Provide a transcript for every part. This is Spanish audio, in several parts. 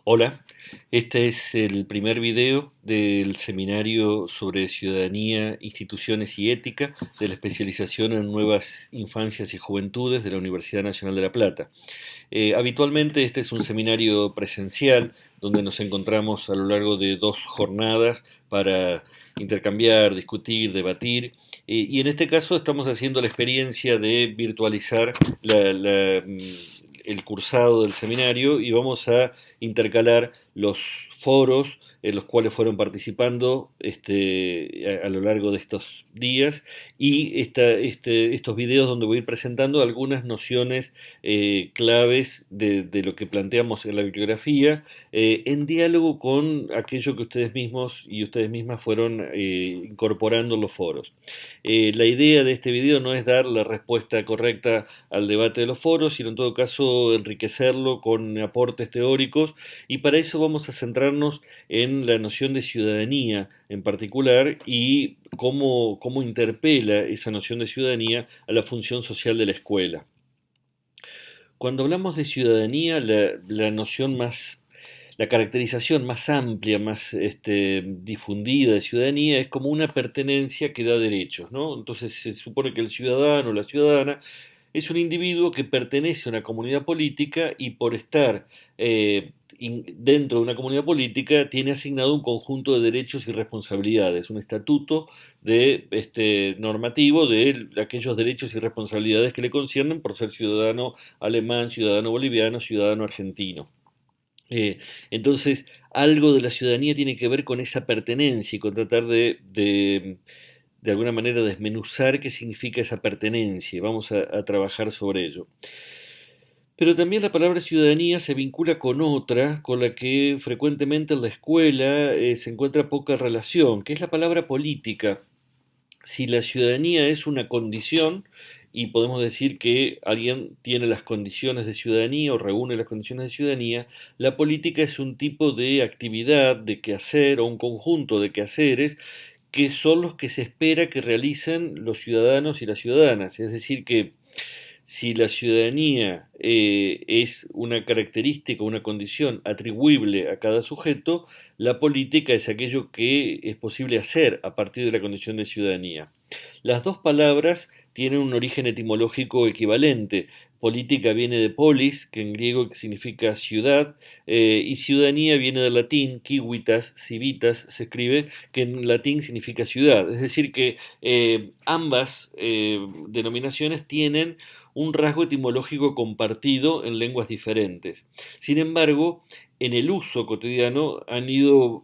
Hola, este es el primer video del seminario sobre ciudadanía, instituciones y ética de la especialización en nuevas infancias y juventudes de la Universidad Nacional de La Plata. Habitualmente este es un seminario presencial donde nos encontramos a lo largo de 2 jornadas para intercambiar, discutir, debatir. Y en este caso estamos haciendo la experiencia de virtualizar el cursado del seminario y vamos a intercalar los foros en los cuales fueron participando a lo largo de estos días y estos videos donde voy a ir presentando algunas nociones claves de lo que planteamos en la bibliografía, en diálogo con aquello que ustedes mismos y ustedes mismas fueron incorporando en los foros. La idea de este video no es dar la respuesta correcta al debate de los foros, sino en todo caso enriquecerlo con aportes teóricos, y para eso vamos a centrarnos en la noción de ciudadanía en particular y cómo interpela esa noción de ciudadanía a la función social de la escuela. Cuando hablamos de ciudadanía, la noción más, la caracterización más amplia, más difundida de ciudadanía es como una pertenencia que da derechos, ¿no? Entonces se supone que el ciudadano o la ciudadana es un individuo que pertenece a una comunidad política y por estar dentro de una comunidad política tiene asignado un conjunto de derechos y responsabilidades, un estatuto normativo de aquellos derechos y responsabilidades que le conciernen por ser ciudadano alemán, ciudadano boliviano, ciudadano argentino. Entonces, algo de la ciudadanía tiene que ver con esa pertenencia y con tratar de alguna manera desmenuzar qué significa esa pertenencia. Vamos a trabajar sobre ello. Pero también la palabra ciudadanía se vincula con otra, con la que frecuentemente en la escuela se encuentra poca relación, que es la palabra política. Si la ciudadanía es una condición, y podemos decir que alguien tiene las condiciones de ciudadanía o reúne las condiciones de ciudadanía, la política es un tipo de actividad, de quehacer o un conjunto de quehaceres que son los que se espera que realicen los ciudadanos y las ciudadanas. Es decir, que si la ciudadanía es una característica, una condición atribuible a cada sujeto, la política es aquello que es posible hacer a partir de la condición de ciudadanía. Las dos palabras tienen un origen etimológico equivalente. Política viene de polis, que en griego significa ciudad, y ciudadanía viene del latín, civitas, civitas se escribe, que en latín significa ciudad. Es decir, que ambas denominaciones tienen un rasgo etimológico compartido en lenguas diferentes. Sin embargo, en el uso cotidiano han ido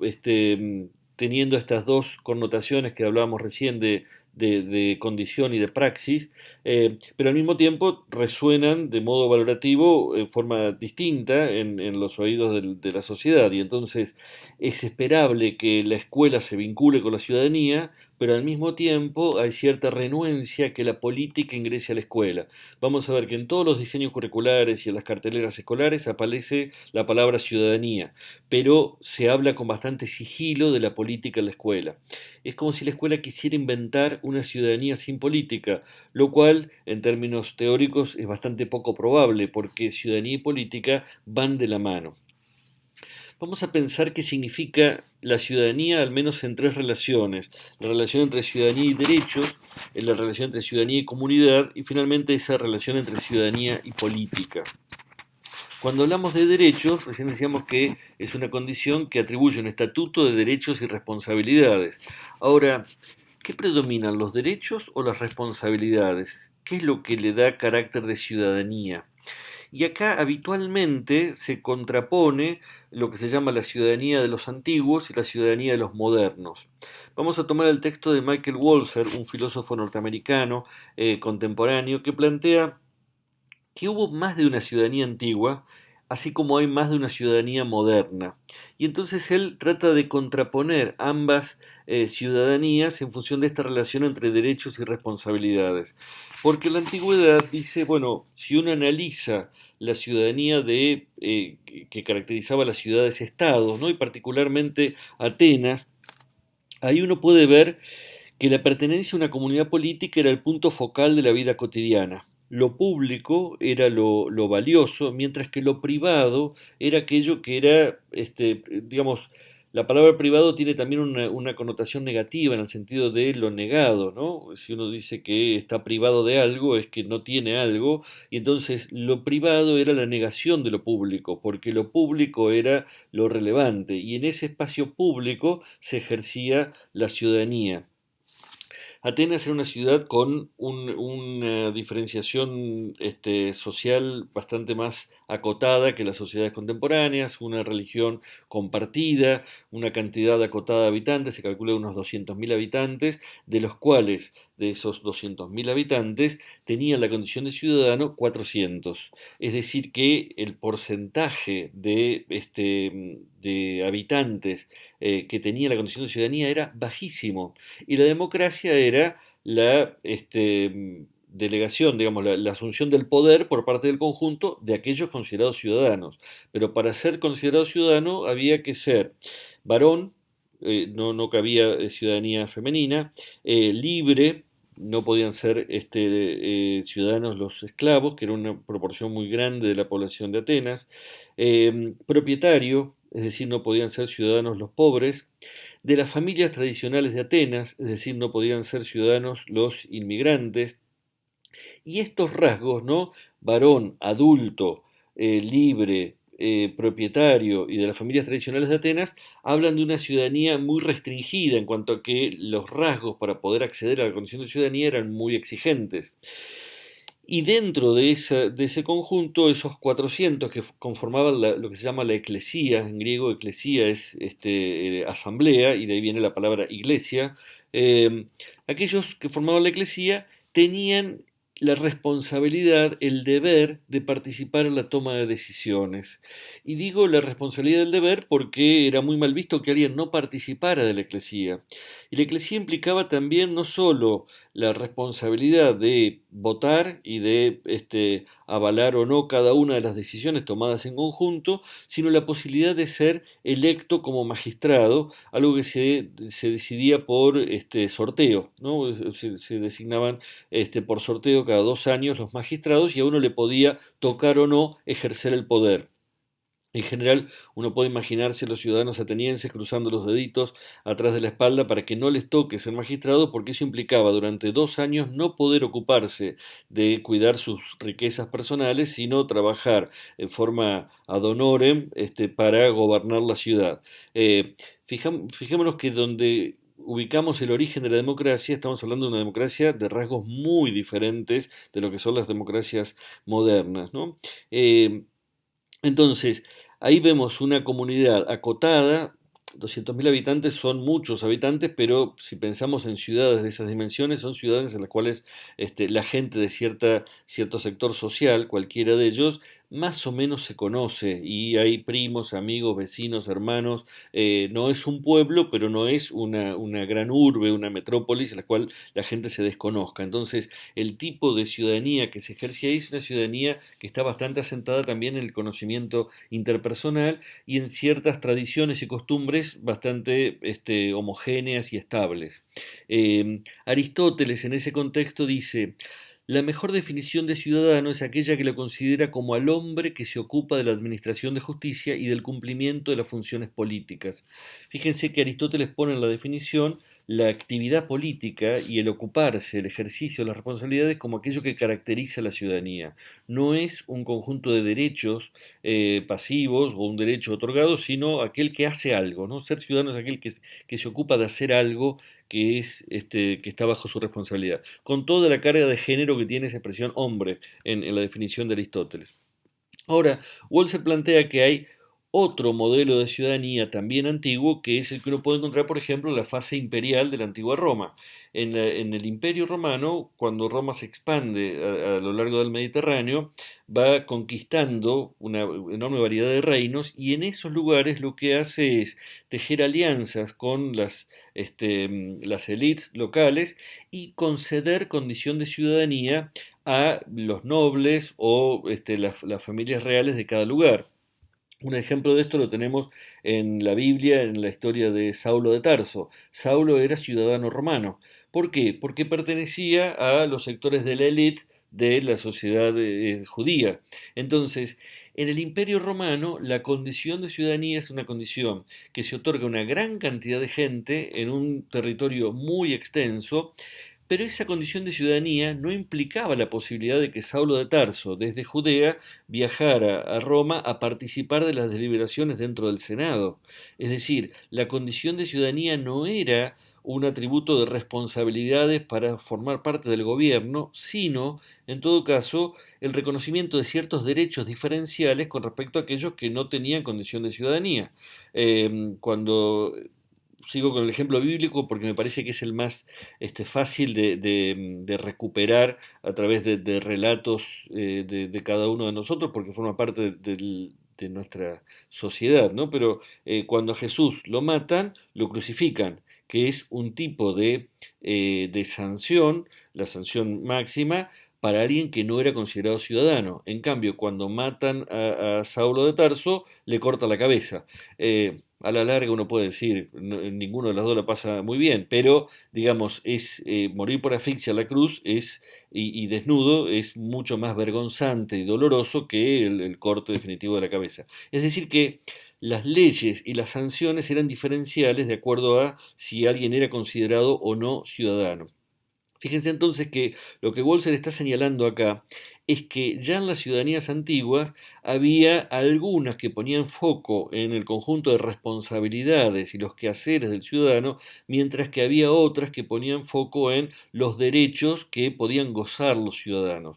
teniendo estas dos connotaciones que hablábamos recién de condición y de praxis, pero al mismo tiempo resuenan de modo valorativo en forma distinta en los oídos de la sociedad. Y entonces es esperable que la escuela se vincule con la ciudadanía, pero al mismo tiempo hay cierta renuencia a que la política ingrese a la escuela. Vamos a ver que en todos los diseños curriculares y en las carteleras escolares aparece la palabra ciudadanía, pero se habla con bastante sigilo de la política en la escuela. Es como si la escuela quisiera inventar una ciudadanía sin política, lo cual en términos teóricos es bastante poco probable, porque ciudadanía y política van de la mano. Vamos a pensar qué significa la ciudadanía, al menos en tres relaciones: la relación entre ciudadanía y derechos, la relación entre ciudadanía y comunidad, y finalmente esa relación entre ciudadanía y política. Cuando hablamos de derechos, recién decíamos que es una condición que atribuye un estatuto de derechos y responsabilidades. Ahora, ¿qué predominan, los derechos o las responsabilidades? ¿Qué es lo que le da carácter de ciudadanía? Y acá habitualmente se contrapone lo que se llama la ciudadanía de los antiguos y la ciudadanía de los modernos. Vamos a tomar el texto de Michael Walzer, un filósofo norteamericano contemporáneo, que plantea que hubo más de una ciudadanía antigua, así como hay más de una ciudadanía moderna. Y entonces él trata de contraponer ambas ciudadanías en función de esta relación entre derechos y responsabilidades. Porque la antigüedad dice, bueno, si uno analiza la ciudadanía que caracterizaba las ciudades-estados, ¿no? Y particularmente Atenas, ahí uno puede ver que la pertenencia a una comunidad política era el punto focal de la vida cotidiana. lo público era lo valioso, mientras que lo privado era aquello que era, digamos, la palabra privado tiene también una connotación negativa en el sentido de lo negado, ¿no? Si uno dice que está privado de algo, es que no tiene algo, y entonces lo privado era la negación de lo público, porque lo público era lo relevante, y en ese espacio público se ejercía la ciudadanía. Atenas era una ciudad con una diferenciación social bastante más acotada que las sociedades contemporáneas, una religión compartida, una cantidad acotada de habitantes, se calcula unos 200.000 habitantes, de los cuales de esos 200.000 habitantes tenían la condición de ciudadano 400. Es decir, que el porcentaje de habitantes que tenía la condición de ciudadanía era bajísimo. Y la democracia era la delegación, digamos, la asunción del poder por parte del conjunto de aquellos considerados ciudadanos. Pero para ser considerado ciudadano había que ser varón, no cabía ciudadanía femenina, libre, no podían ser ciudadanos los esclavos, que era una proporción muy grande de la población de Atenas, propietario, es decir, no podían ser ciudadanos los pobres, de las familias tradicionales de Atenas, es decir, no podían ser ciudadanos los inmigrantes, y estos rasgos, ¿no? Varón, adulto, libre, propietario y de las familias tradicionales de Atenas, hablan de una ciudadanía muy restringida en cuanto a que los rasgos para poder acceder a la condición de ciudadanía eran muy exigentes. Y dentro de ese conjunto, esos 400 que conformaban lo que se llama la eclesía, en griego eclesía es asamblea, y de ahí viene la palabra iglesia, eh, aquellos que formaban la eclesía tenían la responsabilidad, el deber de participar en la toma de decisiones. Y digo la responsabilidad del deber porque era muy mal visto que alguien no participara de la eclesía. Y la eclesía implicaba también no solo la responsabilidad de votar y de avalar o no cada una de las decisiones tomadas en conjunto, sino la posibilidad de ser electo como magistrado, algo que se decidía por sorteo, ¿no? Se designaban por sorteo cada 2 años los magistrados y a uno le podía tocar o no ejercer el poder. En general, uno puede imaginarse a los ciudadanos atenienses cruzando los deditos atrás de la espalda para que no les toque ser magistrado, porque eso implicaba durante 2 años no poder ocuparse de cuidar sus riquezas personales, sino trabajar en forma ad honorem para gobernar la ciudad. Fijémonos que donde ubicamos el origen de la democracia, estamos hablando de una democracia de rasgos muy diferentes de lo que son las democracias modernas, ¿no? Entonces, ahí vemos una comunidad acotada, 200.000 habitantes son muchos habitantes, pero si pensamos en ciudades de esas dimensiones, son ciudades en las cuales la gente de cierto sector social, cualquiera de ellos, más o menos se conoce y hay primos, amigos, vecinos, hermanos. No es un pueblo, pero no es una gran urbe, una metrópolis en la cual la gente se desconozca. Entonces, el tipo de ciudadanía que se ejerce ahí es una ciudadanía que está bastante asentada también en el conocimiento interpersonal y en ciertas tradiciones y costumbres bastante homogéneas y estables. Aristóteles en ese contexto dice, la mejor definición de ciudadano es aquella que lo considera como al hombre que se ocupa de la administración de justicia y del cumplimiento de las funciones políticas. Fíjense que Aristóteles pone en la definición la actividad política y el ocuparse, el ejercicio de las responsabilidades como aquello que caracteriza a la ciudadanía. No es un conjunto de derechos pasivos o un derecho otorgado, sino aquel que hace algo, ¿no? Ser ciudadano es aquel que se ocupa de hacer algo que está bajo su responsabilidad, con toda la carga de género que tiene esa expresión hombre en la definición de Aristóteles. Ahora, Walser plantea que hay otro modelo de ciudadanía también antiguo, que es el que uno puede encontrar, por ejemplo, en la fase imperial de la antigua Roma. En el Imperio Romano, cuando Roma se expande a lo largo del Mediterráneo, va conquistando una enorme variedad de reinos y en esos lugares lo que hace es tejer alianzas con las élites locales y conceder condición de ciudadanía a los nobles o las familias reales de cada lugar. Un ejemplo de esto lo tenemos en la Biblia, en la historia de Saulo de Tarso. Saulo era ciudadano romano. ¿Por qué? Porque pertenecía a los sectores de la élite de la sociedad judía. Entonces, en el Imperio Romano, la condición de ciudadanía es una condición que se otorga a una gran cantidad de gente en un territorio muy extenso, pero esa condición de ciudadanía no implicaba la posibilidad de que Saulo de Tarso, desde Judea, viajara a Roma a participar de las deliberaciones dentro del Senado. Es decir, la condición de ciudadanía no era un atributo de responsabilidades para formar parte del gobierno, sino, en todo caso, el reconocimiento de ciertos derechos diferenciales con respecto a aquellos que no tenían condición de ciudadanía. Cuando sigo con el ejemplo bíblico porque me parece que es el más fácil de recuperar a través de relatos de cada uno de nosotros, porque forma parte de nuestra sociedad, ¿no? Pero cuando a Jesús lo matan, lo crucifican, que es un tipo de sanción, la sanción máxima, para alguien que no era considerado ciudadano. En cambio, cuando matan a Saulo de Tarso, le corta la cabeza. A la larga uno puede decir, ninguno de los dos la pasa muy bien, pero digamos, es morir por asfixia a la cruz y desnudo es mucho más vergonzante y doloroso que el corte definitivo de la cabeza. Es decir que las leyes y las sanciones eran diferenciales de acuerdo a si alguien era considerado o no ciudadano. Fíjense entonces que lo que Walser está señalando acá es que ya en las ciudadanías antiguas había algunas que ponían foco en el conjunto de responsabilidades y los quehaceres del ciudadano, mientras que había otras que ponían foco en los derechos que podían gozar los ciudadanos.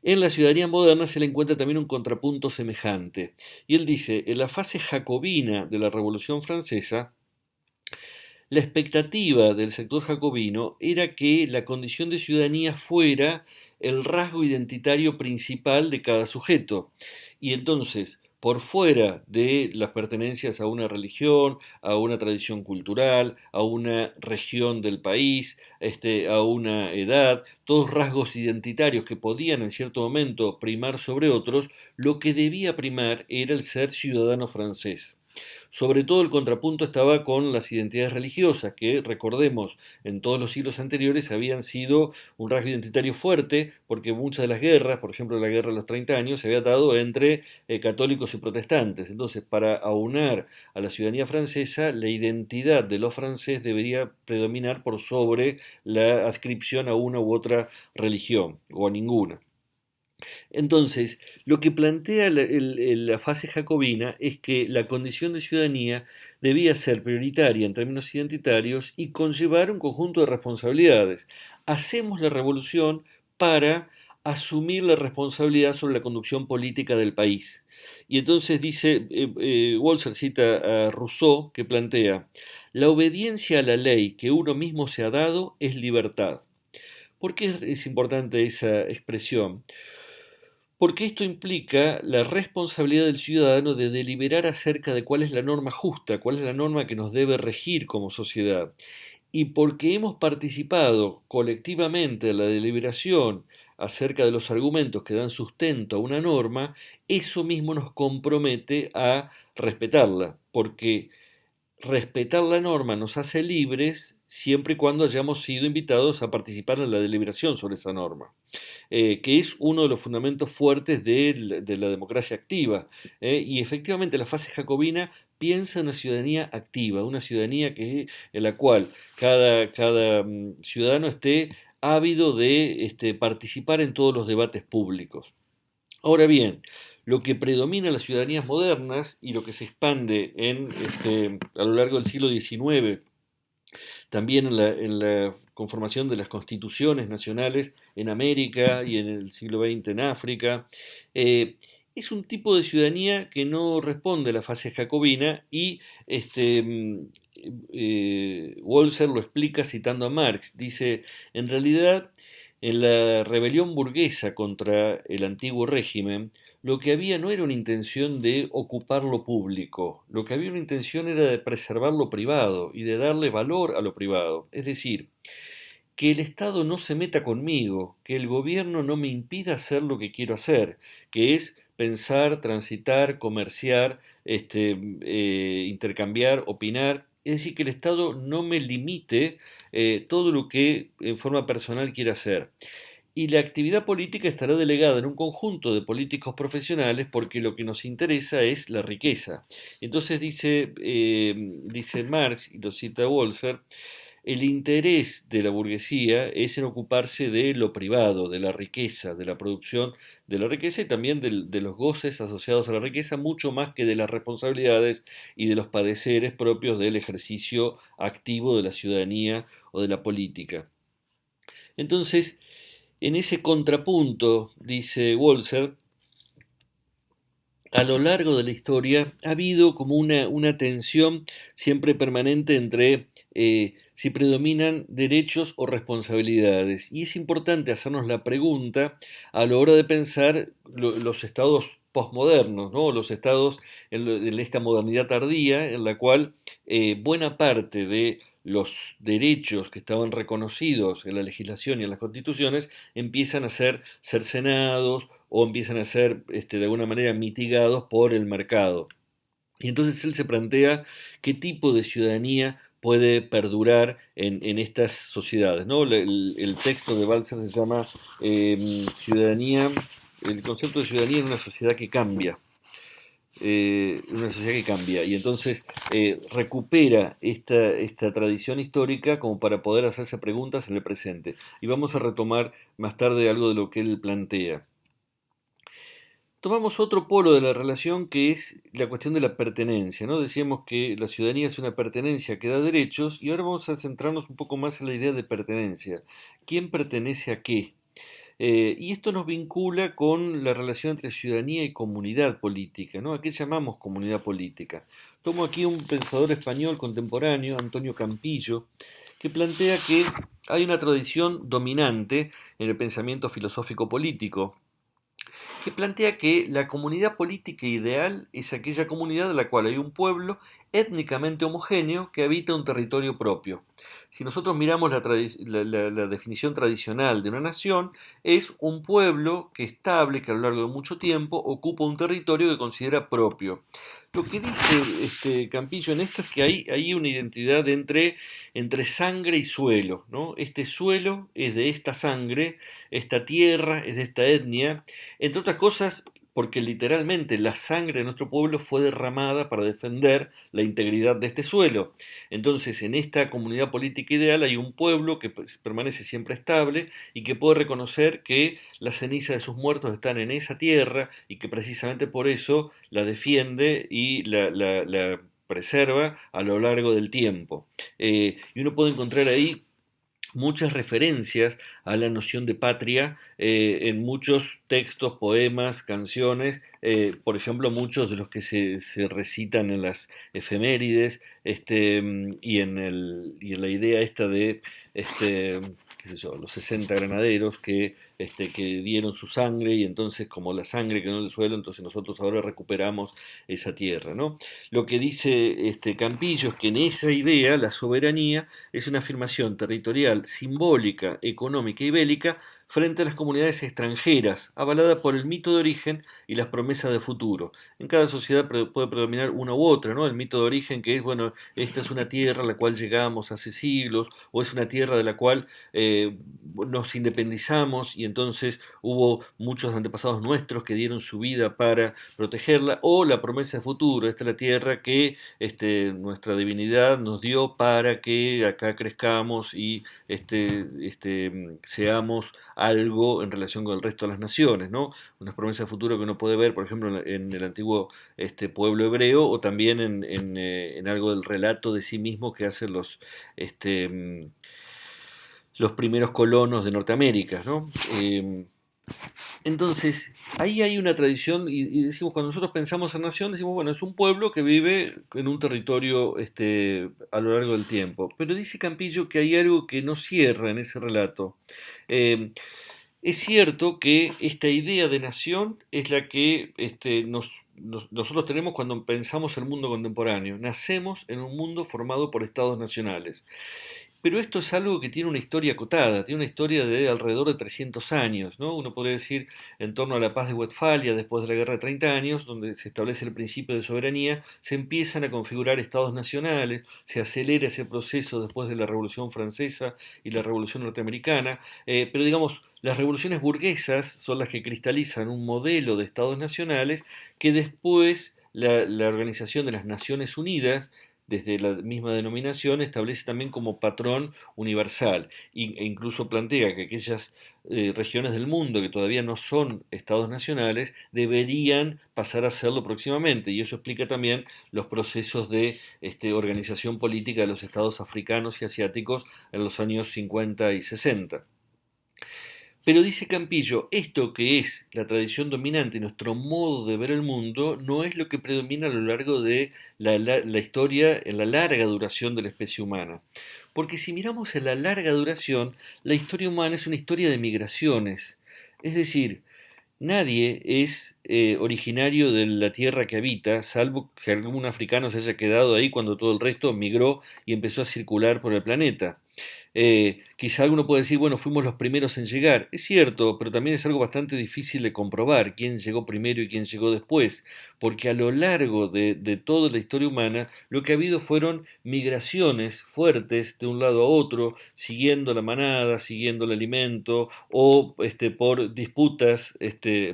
En la ciudadanía moderna se le encuentra también un contrapunto semejante. Y él dice, en la fase jacobina de la Revolución Francesa, la expectativa del sector jacobino era que la condición de ciudadanía fuera el rasgo identitario principal de cada sujeto. Y entonces, por fuera de las pertenencias a una religión, a una tradición cultural, a una región del país, a una edad, todos rasgos identitarios que podían en cierto momento primar sobre otros, lo que debía primar era el ser ciudadano francés. Sobre todo el contrapunto estaba con las identidades religiosas, que recordemos, en todos los siglos anteriores habían sido un rasgo identitario fuerte, porque muchas de las guerras, por ejemplo la guerra de los 30 años, se había dado entre católicos y protestantes. Entonces, para aunar a la ciudadanía francesa, la identidad de los franceses debería predominar por sobre la adscripción a una u otra religión, o a ninguna. Entonces, lo que plantea la fase jacobina es que la condición de ciudadanía debía ser prioritaria en términos identitarios y conllevar un conjunto de responsabilidades. Hacemos la revolución para asumir la responsabilidad sobre la conducción política del país. Y entonces dice, Walser cita a Rousseau que plantea, la obediencia a la ley que uno mismo se ha dado es libertad. ¿Por qué es importante esa expresión? Porque esto implica la responsabilidad del ciudadano de deliberar acerca de cuál es la norma justa, cuál es la norma que nos debe regir como sociedad. Y porque hemos participado colectivamente en la deliberación acerca de los argumentos que dan sustento a una norma, eso mismo nos compromete a respetarla, porque respetar la norma nos hace libres siempre y cuando hayamos sido invitados a participar en la deliberación sobre esa norma, que es uno de los fundamentos fuertes de la democracia activa. Y efectivamente la fase jacobina piensa en una ciudadanía activa, una ciudadanía en la cual cada ciudadano esté ávido de participar en todos los debates públicos. Ahora bien, lo que predomina en las ciudadanías modernas y lo que se expande a lo largo del siglo XIX, también en la conformación de las constituciones nacionales en América y en el siglo XX en África, es un tipo de ciudadanía que no responde a la fase jacobina y Walser lo explica citando a Marx. Dice, en realidad, en la rebelión burguesa contra el antiguo régimen, lo que había no era una intención de ocupar lo público, lo que había una intención era de preservar lo privado y de darle valor a lo privado. Es decir, que el Estado no se meta conmigo, que el gobierno no me impida hacer lo que quiero hacer, que es pensar, transitar, comerciar, intercambiar, opinar. Es decir, que el Estado no me limite todo lo que en forma personal quiera hacer. y la actividad política estará delegada en un conjunto de políticos profesionales porque lo que nos interesa es la riqueza. Entonces dice Marx, y lo cita Walzer, el interés de la burguesía es en ocuparse de lo privado, de la riqueza, de la producción de la riqueza y también de los goces asociados a la riqueza, mucho más que de las responsabilidades y de los padeceres propios del ejercicio activo de la ciudadanía o de la política. Entonces, en ese contrapunto, dice Walzer, a lo largo de la historia ha habido como una tensión siempre permanente entre si predominan derechos o responsabilidades. Y es importante hacernos la pregunta a la hora de pensar los estados posmodernos, ¿no? Los estados en esta modernidad tardía en la cual buena parte de los derechos que estaban reconocidos en la legislación y en las constituciones empiezan a ser cercenados o empiezan a ser de alguna manera mitigados por el mercado. Y entonces él se plantea qué tipo de ciudadanía puede perdurar en estas sociedades. ¿No? El texto de Balzer se llama ciudadanía, el concepto de ciudadanía en una sociedad que cambia. Una sociedad que cambia y entonces recupera esta tradición histórica como para poder hacerse preguntas en el presente. Y vamos a retomar más tarde algo de lo que él plantea. Tomamos otro polo de la relación que es la cuestión de la pertenencia, ¿no? Decíamos que la ciudadanía es una pertenencia que da derechos y ahora vamos a centrarnos un poco más en la idea de pertenencia. ¿Quién pertenece a qué? Y esto nos vincula con la relación entre ciudadanía y comunidad política, ¿no? ¿A qué llamamos comunidad política? Tomo aquí un pensador español contemporáneo, Antonio Campillo, que plantea que hay una tradición dominante en el pensamiento filosófico político que plantea que la comunidad política ideal es aquella comunidad en la cual hay un pueblo étnicamente homogéneo que habita un territorio propio. Si nosotros miramos la definición tradicional de una nación, es un pueblo que estable, que a lo largo de mucho tiempo ocupa un territorio que considera propio. Lo que dice Campillo en esto es que hay una identidad entre sangre y suelo, ¿no? Este suelo es de esta sangre, esta tierra es de esta etnia, entre otras cosas, porque literalmente la sangre de nuestro pueblo fue derramada para defender la integridad de este suelo. Entonces, en esta comunidad política ideal hay un pueblo que permanece siempre estable y que puede reconocer que las cenizas de sus muertos están en esa tierra y que precisamente por eso la defiende y la preserva a lo largo del tiempo. Y uno puede encontrar ahí muchas referencias a la noción de patria en muchos textos, poemas, canciones, por ejemplo, muchos de los que se recitan en las efemérides y en la idea esta de qué sé yo, los 60 granaderos que dieron su sangre y entonces como la sangre quedó en el suelo, entonces nosotros ahora recuperamos esa tierra, ¿no? Lo que dice Campillo es que en esa idea la soberanía es una afirmación territorial, simbólica, económica y bélica frente a las comunidades extranjeras, avalada por el mito de origen y las promesas de futuro. En cada sociedad puede predominar una u otra, ¿no? El mito de origen que es, bueno, esta es una tierra a la cual llegamos hace siglos, o es una tierra de la cual nos independizamos y entonces hubo muchos antepasados nuestros que dieron su vida para protegerla, o la promesa de futuro, esta es la tierra que nuestra divinidad nos dio para que acá crezcamos y seamos algo en relación con el resto de las naciones, ¿no? Una promesa de futuro que uno puede ver, por ejemplo, en el antiguo pueblo hebreo o también en algo del relato de sí mismo que hacen los primeros colonos de Norteamérica, ¿no? Entonces, ahí hay una tradición y decimos, cuando nosotros pensamos en nación, decimos, bueno, es un pueblo que vive en un territorio a lo largo del tiempo. Pero dice Campillo que hay algo que no cierra en ese relato. Eh, es cierto que esta idea de nación es la que nosotros tenemos cuando pensamos el mundo contemporáneo. Nacemos en un mundo formado por estados nacionales. Pero esto es algo que tiene una historia acotada, tiene una historia de alrededor de 300 años, ¿no? Uno podría decir en torno a la paz de Westfalia, después de la Guerra de 30 años, donde se establece el principio de soberanía, se empiezan a configurar estados nacionales, se acelera ese proceso después de la Revolución Francesa y la Revolución Norteamericana, pero digamos, las revoluciones burguesas son las que cristalizan un modelo de estados nacionales que después la Organización de las Naciones Unidas desde la misma denominación, establece también como patrón universal e incluso plantea que aquellas regiones del mundo que todavía no son estados nacionales deberían pasar a serlo próximamente. Y eso explica también los procesos de organización política de los estados africanos y asiáticos en los años 50 y 60. Pero dice Campillo, esto que es la tradición dominante, nuestro modo de ver el mundo, no es lo que predomina a lo largo de la historia, en la larga duración de la especie humana. Porque si miramos en la larga duración, la historia humana es una historia de migraciones. Es decir, nadie es originario de la tierra que habita, salvo que algún africano se haya quedado ahí cuando todo el resto migró y empezó a circular por el planeta. Quizá alguno puede decir, bueno, fuimos los primeros en llegar. Es cierto, pero también es algo bastante difícil de comprobar quién llegó primero y quién llegó después, porque a lo largo de toda la historia humana lo que ha habido fueron migraciones fuertes de un lado a otro, siguiendo la manada, siguiendo el alimento, o por disputas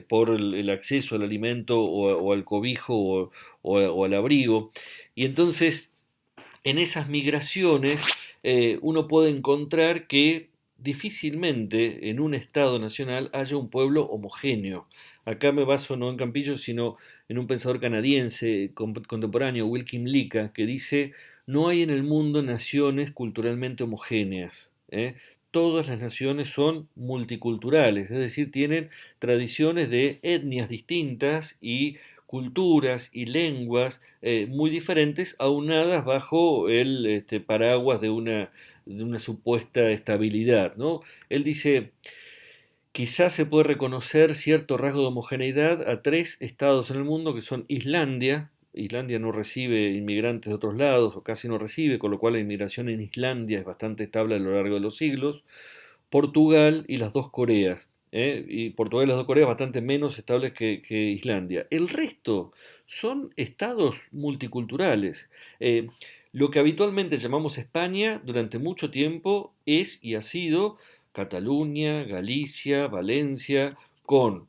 por el acceso al alimento o al cobijo o al abrigo. Y entonces en esas migraciones uno puede encontrar que difícilmente en un Estado nacional haya un pueblo homogéneo. Acá me baso no en Campillo, sino en un pensador canadiense contemporáneo, Wilkin Lika, que dice, no hay en el mundo naciones culturalmente homogéneas. Todas las naciones son multiculturales, es decir, tienen tradiciones de etnias distintas y culturas y lenguas muy diferentes, aunadas bajo el paraguas de una supuesta estabilidad, ¿no? Él dice, quizás se puede reconocer cierto rasgo de homogeneidad a tres estados en el mundo que son Islandia. Islandia no recibe inmigrantes de otros lados o casi no recibe, con lo cual la inmigración en Islandia es bastante estable a lo largo de los siglos. Portugal y las dos Coreas. Y Portugal y las dos Coreas bastante menos estables que Islandia. El resto son estados multiculturales. Lo que habitualmente llamamos España durante mucho tiempo es y ha sido Cataluña, Galicia, Valencia, con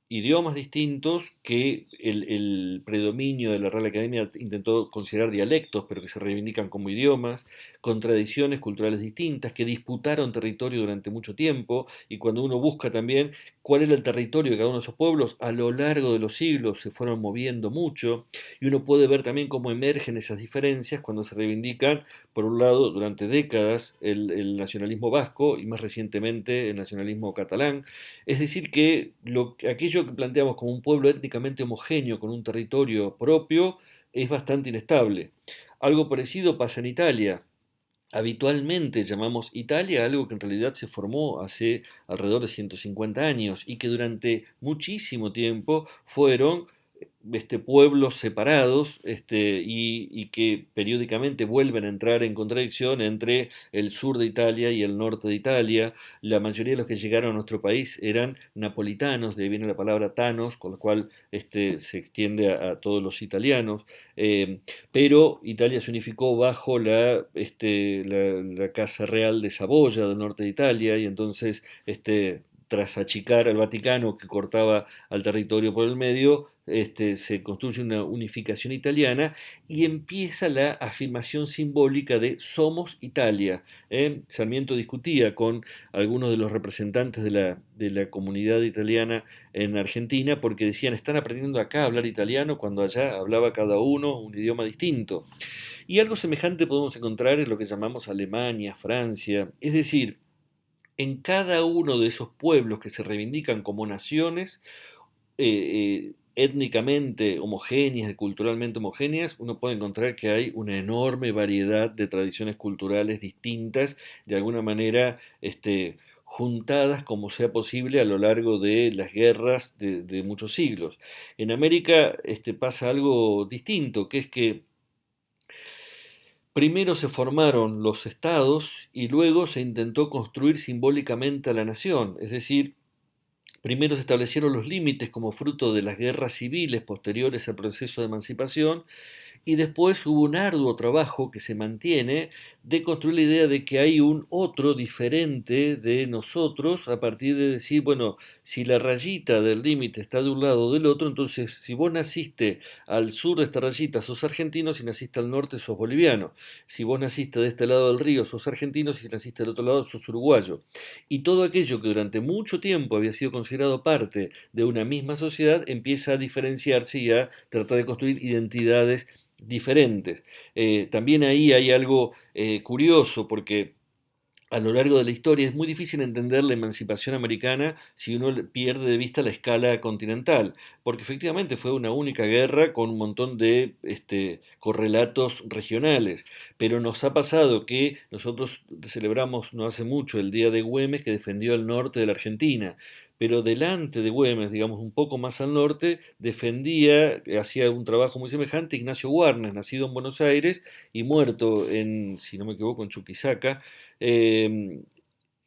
idiomas distintos que el predominio de la Real Academia intentó considerar dialectos, pero que se reivindican como idiomas, con tradiciones culturales distintas, que disputaron territorio durante mucho tiempo, y cuando uno busca también cuál era el territorio de cada uno de esos pueblos, a lo largo de los siglos se fueron moviendo mucho, y uno puede ver también cómo emergen esas diferencias cuando se reivindican, por un lado, durante décadas el nacionalismo vasco y más recientemente el nacionalismo catalán. Es decir, que aquello que planteamos como un pueblo étnicamente homogéneo con un territorio propio es bastante inestable. Algo parecido pasa en Italia. Habitualmente llamamos Italia algo que en realidad se formó hace alrededor de 150 años y que durante muchísimo tiempo fueron pueblos separados y que periódicamente vuelven a entrar en contradicción entre el sur de Italia y el norte de Italia. La mayoría de los que llegaron a nuestro país eran napolitanos, de ahí viene la palabra tanos, con lo cual se extiende a todos los italianos. Pero Italia se unificó bajo la Casa Real de Saboya del norte de Italia y entonces tras achicar al Vaticano que cortaba al territorio por el medio, se construye una unificación italiana y empieza la afirmación simbólica de somos Italia. Sarmiento discutía con algunos de los representantes de la comunidad italiana en Argentina porque decían, están aprendiendo acá a hablar italiano cuando allá hablaba cada uno un idioma distinto. Y algo semejante podemos encontrar en lo que llamamos Alemania, Francia, es decir, en cada uno de esos pueblos que se reivindican como naciones, étnicamente homogéneas y culturalmente homogéneas, uno puede encontrar que hay una enorme variedad de tradiciones culturales distintas, de alguna manera juntadas como sea posible a lo largo de las guerras de muchos siglos. En América pasa algo distinto, que es que Primero se formaron los estados y luego se intentó construir simbólicamente a la nación, es decir, primero se establecieron los límites como fruto de las guerras civiles posteriores al proceso de emancipación y después hubo un arduo trabajo que se mantiene de construir la idea de que hay un otro diferente de nosotros a partir de decir, bueno, si la rayita del límite está de un lado o del otro, entonces si vos naciste al sur de esta rayita sos argentino, si naciste al norte sos boliviano, si vos naciste de este lado del río sos argentino, si naciste del otro lado sos uruguayo. Y todo aquello que durante mucho tiempo había sido considerado parte de una misma sociedad empieza a diferenciarse y a tratar de construir identidades diferentes. También ahí hay algo curioso porque a lo largo de la historia es muy difícil entender la emancipación americana si uno pierde de vista la escala continental, porque efectivamente fue una única guerra con un montón de correlatos regionales, pero nos ha pasado que nosotros celebramos no hace mucho el Día de Güemes que defendió el norte de la Argentina, pero delante de Güemes, digamos un poco más al norte, defendía, hacía un trabajo muy semejante Ignacio Warnes, nacido en Buenos Aires y muerto en, si no me equivoco, en Chuquisaca, eh,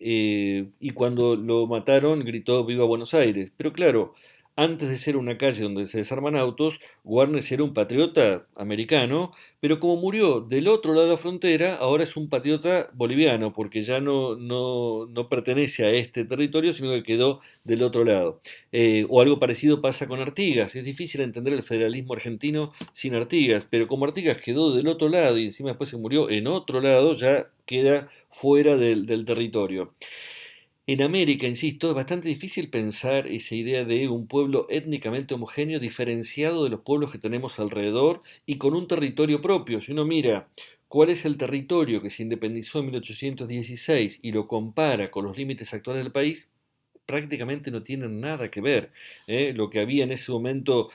y cuando lo mataron gritó Viva Buenos Aires. Pero claro, antes de ser una calle donde se desarman autos, Warnes era un patriota americano, pero como murió del otro lado de la frontera, ahora es un patriota boliviano, porque ya no pertenece a este territorio, sino que quedó del otro lado. O algo parecido pasa con Artigas. Es difícil entender el federalismo argentino sin Artigas, pero como Artigas quedó del otro lado y encima después se murió en otro lado, ya queda fuera del territorio. En América, insisto, es bastante difícil pensar esa idea de un pueblo étnicamente homogéneo diferenciado de los pueblos que tenemos alrededor y con un territorio propio. Si uno mira cuál es el territorio que se independizó en 1816 y lo compara con los límites actuales del país, prácticamente no tienen nada que ver. Lo que había en ese momento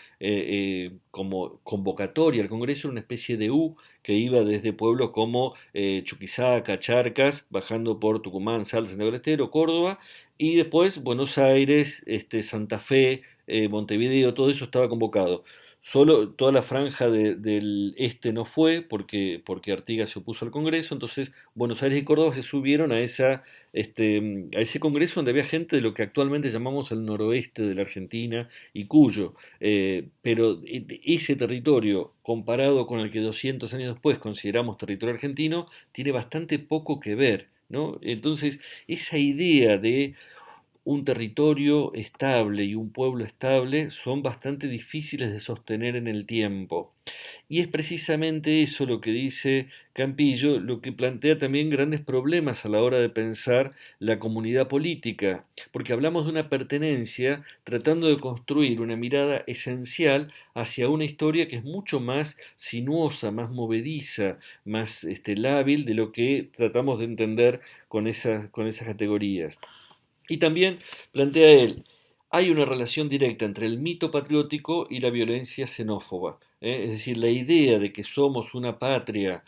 como convocatoria al Congreso era una especie de U que iba desde pueblos como Chuquisaca, Charcas, bajando por Tucumán, Salta, Santiago del Estero, Córdoba, y después Buenos Aires, Santa Fe, Montevideo, todo eso estaba convocado. Solo toda la franja del este no fue porque Artigas se opuso al Congreso, entonces Buenos Aires y Córdoba se subieron a ese congreso donde había gente de lo que actualmente llamamos el noroeste de la Argentina y Cuyo, pero ese territorio comparado con el que 200 años después consideramos territorio argentino tiene bastante poco que ver, ¿no? Entonces, esa idea de un territorio estable y un pueblo estable son bastante difíciles de sostener en el tiempo. Y es precisamente eso lo que dice Campillo, lo que plantea también grandes problemas a la hora de pensar la comunidad política, porque hablamos de una pertenencia tratando de construir una mirada esencial hacia una historia que es mucho más sinuosa, más movediza, más lábil de lo que tratamos de entender con esas categorías. Y también plantea él, hay una relación directa entre el mito patriótico y la violencia xenófoba. Es decir, la idea de que somos una patria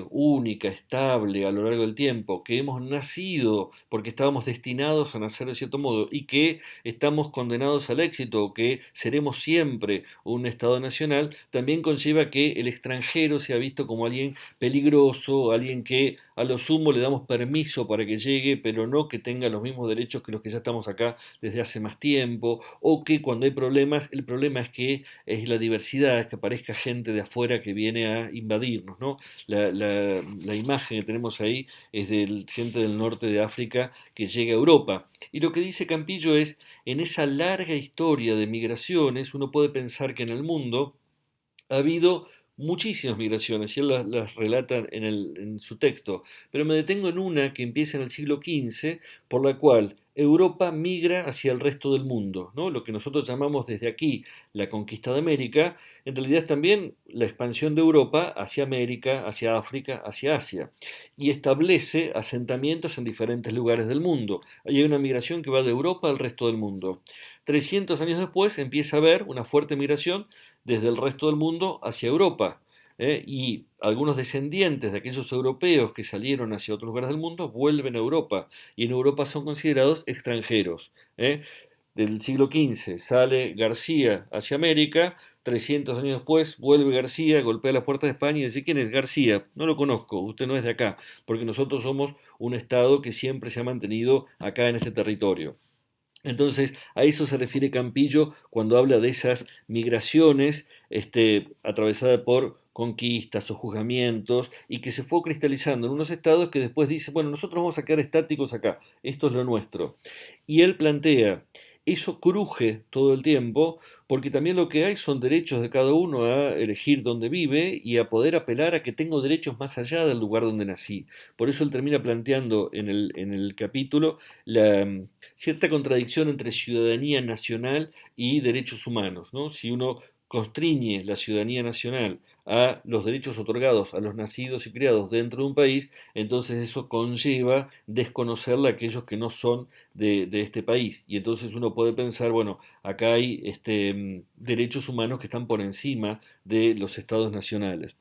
única, estable a lo largo del tiempo, que hemos nacido porque estábamos destinados a nacer de cierto modo y que estamos condenados al éxito, o que seremos siempre un Estado nacional, también conlleva que el extranjero sea visto como alguien peligroso, alguien que a lo sumo le damos permiso para que llegue, pero no que tenga los mismos derechos que los que ya estamos acá desde hace más tiempo, o que cuando hay problemas, el problema es que es la diversidad, es que aparezca gente de afuera que viene a invadirnos, ¿no? La imagen que tenemos ahí es de gente del norte de África que llega a Europa. Y lo que dice Campillo es, en esa larga historia de migraciones, uno puede pensar que en el mundo ha habido muchísimas migraciones, y él las relata en su texto, pero me detengo en una que empieza en el siglo XV, por la cual Europa migra hacia el resto del mundo, ¿no? Lo que nosotros llamamos desde aquí la conquista de América, en realidad es también la expansión de Europa hacia América, hacia África, hacia Asia, y establece asentamientos en diferentes lugares del mundo. Hay una migración que va de Europa al resto del mundo. 300 años después empieza a haber una fuerte migración desde el resto del mundo hacia Europa. Y algunos descendientes de aquellos europeos que salieron hacia otros lugares del mundo vuelven a Europa y en Europa son considerados extranjeros. ¿eh? Del siglo XV sale García hacia América, 300 años después, vuelve García, golpea las puertas de España y dice, ¿quién es García? No lo conozco, usted no es de acá, porque nosotros somos un Estado que siempre se ha mantenido acá en este territorio. Entonces, a eso se refiere Campillo cuando habla de esas migraciones atravesadas por conquistas o juzgamientos y que se fue cristalizando en unos estados que después dice, bueno, nosotros vamos a quedar estáticos acá, esto es lo nuestro. Y él plantea, eso cruje todo el tiempo porque también lo que hay son derechos de cada uno a elegir dónde vive y a poder apelar a que tengo derechos más allá del lugar donde nací. Por eso él termina planteando en el capítulo la cierta contradicción entre ciudadanía nacional y derechos humanos, ¿no? Si uno constriñe la ciudadanía nacional a los derechos otorgados a los nacidos y criados dentro de un país, entonces eso conlleva desconocerle a aquellos que no son de este país. Y entonces uno puede pensar, bueno, acá hay derechos humanos que están por encima de los estados nacionales.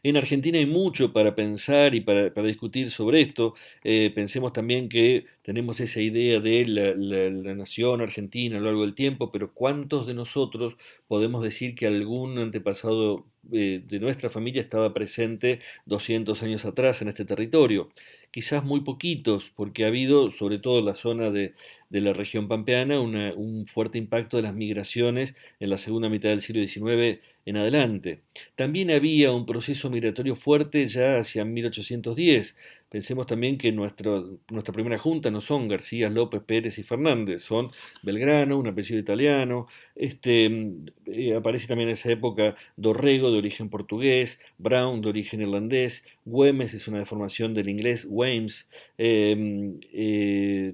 En Argentina hay mucho para pensar y para discutir sobre esto. Pensemos también que tenemos esa idea de la nación argentina a lo largo del tiempo, pero ¿cuántos de nosotros podemos decir que algún antepasado de nuestra familia estaba presente 200 años atrás en este territorio? Quizás muy poquitos, porque ha habido, sobre todo en la zona de la región pampeana, un fuerte impacto de las migraciones en la segunda mitad del siglo XIX en adelante. También había un proceso migratorio fuerte ya hacia 1810. Pensemos también que nuestra primera junta no son García, López, Pérez y Fernández, son Belgrano, un apellido italiano, aparece también en esa época Dorrego, de origen portugués, Brown, de origen irlandés, Güemes es una deformación del inglés, Weems,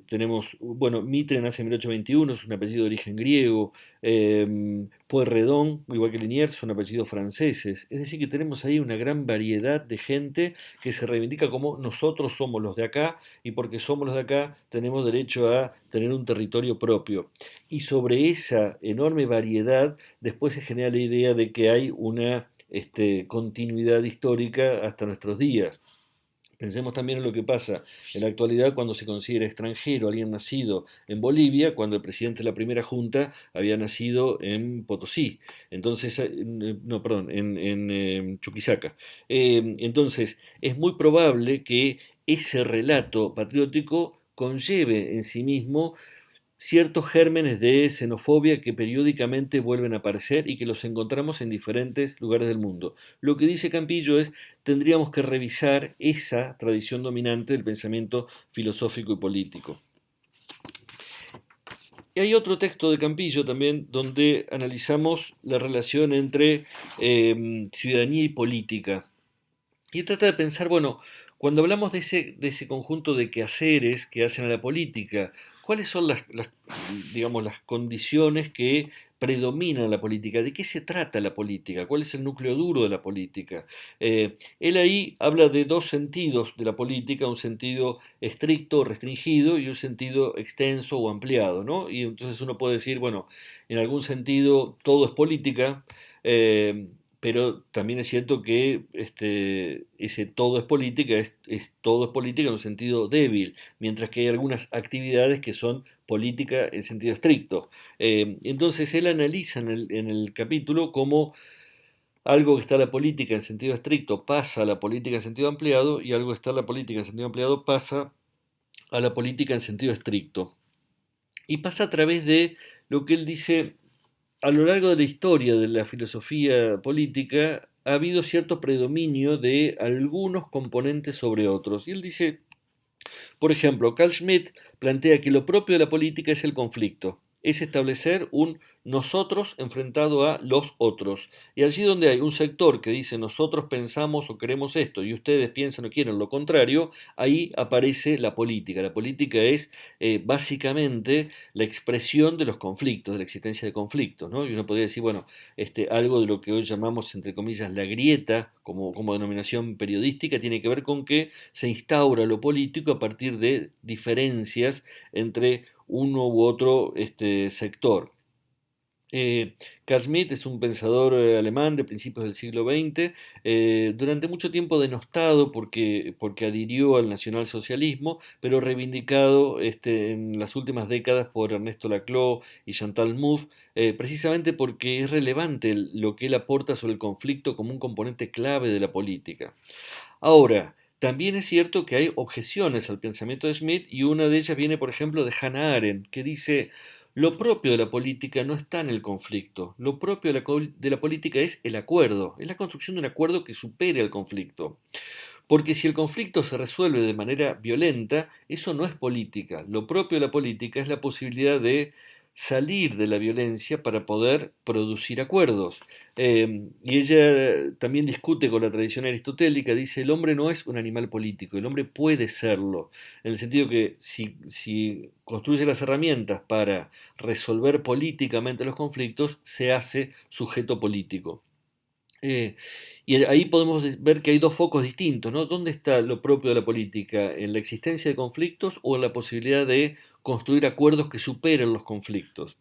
tenemos, bueno, Mitre nace en 1821, es un apellido de origen griego, Pueyrredón, igual que Liniers, son apellidos franceses. Es decir, que tenemos ahí una gran variedad de gente que se reivindica como nosotros somos los de acá y porque somos los de acá tenemos derecho a tener un territorio propio. Y sobre esa enorme variedad después se genera la idea de que hay una continuidad histórica hasta nuestros días. Pensemos también en lo que pasa en la actualidad cuando se considera extranjero alguien nacido en Bolivia, cuando el presidente de la primera junta había nacido en Potosí, entonces, no, perdón, Chuquisaca. Entonces, es muy probable que ese relato patriótico conlleve en sí mismo ciertos gérmenes de xenofobia que periódicamente vuelven a aparecer y que los encontramos en diferentes lugares del mundo. Lo que dice Campillo es, tendríamos que revisar esa tradición dominante del pensamiento filosófico y político. Y hay otro texto de Campillo también donde analizamos la relación entre ciudadanía y política. Y trata de pensar, bueno, cuando hablamos de ese conjunto de quehaceres que hacen a la política, ¿cuáles son digamos, las condiciones que predominan la política? ¿De qué se trata la política? ¿Cuál es el núcleo duro de la política? Él ahí habla de dos sentidos de la política, un sentido estricto o restringido y un sentido extenso o ampliado, ¿no? Y entonces uno puede decir, bueno, en algún sentido todo es política, eh, pero también es cierto que ese todo es política, todo es política en un sentido débil, mientras que hay algunas actividades que son política en sentido estricto. Entonces él analiza en el capítulo cómo algo que está en la política en sentido estricto pasa a la política en sentido ampliado y algo que está en la política en sentido ampliado pasa a la política en sentido estricto. Y pasa a través de lo que él dice a lo largo de la historia de la filosofía política ha habido cierto predominio de algunos componentes sobre otros. Y él dice, por ejemplo, Carl Schmitt plantea que lo propio de la política es el conflicto, es establecer un nosotros enfrentado a los otros. Y allí donde hay un sector que dice nosotros pensamos o queremos esto y ustedes piensan o quieren lo contrario, ahí aparece la política. La política es básicamente la expresión de los conflictos, de la existencia de conflictos, ¿no? Y uno podría decir, bueno, algo de lo que hoy llamamos, entre comillas, la grieta, como denominación periodística, tiene que ver con que se instaura lo político a partir de diferencias entre uno u otro sector. Carl Schmitt es un pensador alemán de principios del siglo XX, durante mucho tiempo denostado porque adhirió al nacionalsocialismo, pero reivindicado en las últimas décadas por Ernesto Laclau y Chantal Mouffe, precisamente porque es relevante lo que él aporta sobre el conflicto como un componente clave de la política. Ahora, también es cierto que hay objeciones al pensamiento de Schmitt y una de ellas viene, por ejemplo, de Hannah Arendt, que dice, lo propio de la política no está en el conflicto, lo propio de la política es el acuerdo, es la construcción de un acuerdo que supere al conflicto. Porque si el conflicto se resuelve de manera violenta, eso no es política. Lo propio de la política es la posibilidad de salir de la violencia para poder producir acuerdos. Y ella también discute con la tradición aristotélica, dice, el hombre no es un animal político, el hombre puede serlo, en el sentido que si construye las herramientas para resolver políticamente los conflictos, se hace sujeto político. Eh, y ahí podemos ver que hay dos focos distintos, ¿no? ¿Dónde está lo propio de la política? ¿En la existencia de conflictos o en la posibilidad de construir acuerdos que superen los conflictos?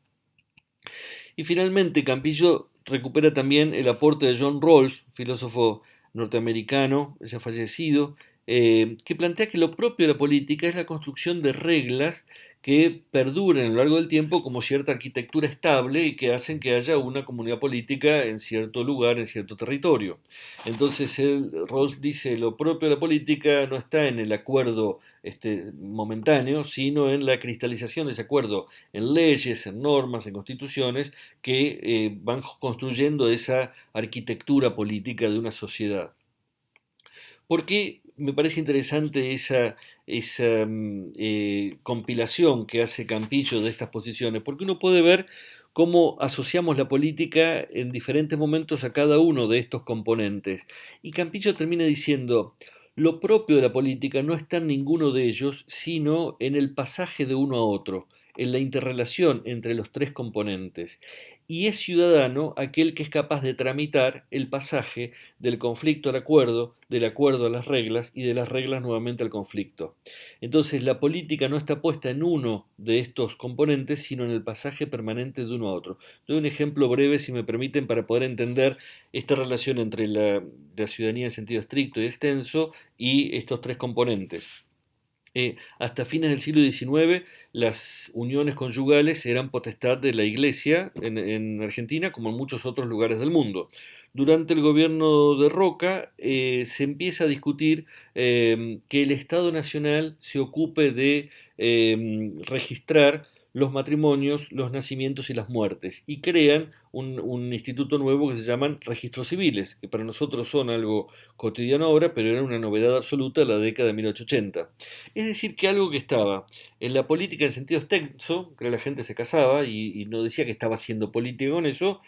Y finalmente, Campillo recupera también el aporte de John Rawls, filósofo norteamericano, ya fallecido, que plantea que lo propio de la política es la construcción de reglas que perduren a lo largo del tiempo como cierta arquitectura estable y que hacen que haya una comunidad política en cierto lugar, en cierto territorio. Entonces, Rawls dice, lo propio de la política no está en el acuerdo momentáneo, sino en la cristalización de ese acuerdo en leyes, en normas, en constituciones, que van construyendo esa arquitectura política de una sociedad. ¿Por qué me parece interesante esa compilación que hace Campillo de estas posiciones? Porque uno puede ver cómo asociamos la política en diferentes momentos a cada uno de estos componentes. Y Campillo termina diciendo, lo propio de la política no está en ninguno de ellos, sino en el pasaje de uno a otro, en la interrelación entre los tres componentes. Y es ciudadano aquel que es capaz de tramitar el pasaje del conflicto al acuerdo, del acuerdo a las reglas y de las reglas nuevamente al conflicto. Entonces la política no está puesta en uno de estos componentes, sino en el pasaje permanente de uno a otro. Doy un ejemplo breve, si me permiten, para poder entender esta relación entre la ciudadanía en sentido estricto y extenso y estos tres componentes. Hasta fines del siglo XIX las uniones conyugales eran potestad de la Iglesia en Argentina como en muchos otros lugares del mundo. Durante el gobierno de Roca se empieza a discutir que el Estado Nacional se ocupe de registrar los matrimonios, los nacimientos y las muertes, y crean un instituto nuevo que se llaman registros civiles, que para nosotros son algo cotidiano ahora, pero era una novedad absoluta en la década de 1880. Es decir, que algo que estaba en la política en sentido extenso, que la gente se casaba y no decía que estaba haciendo política con eso,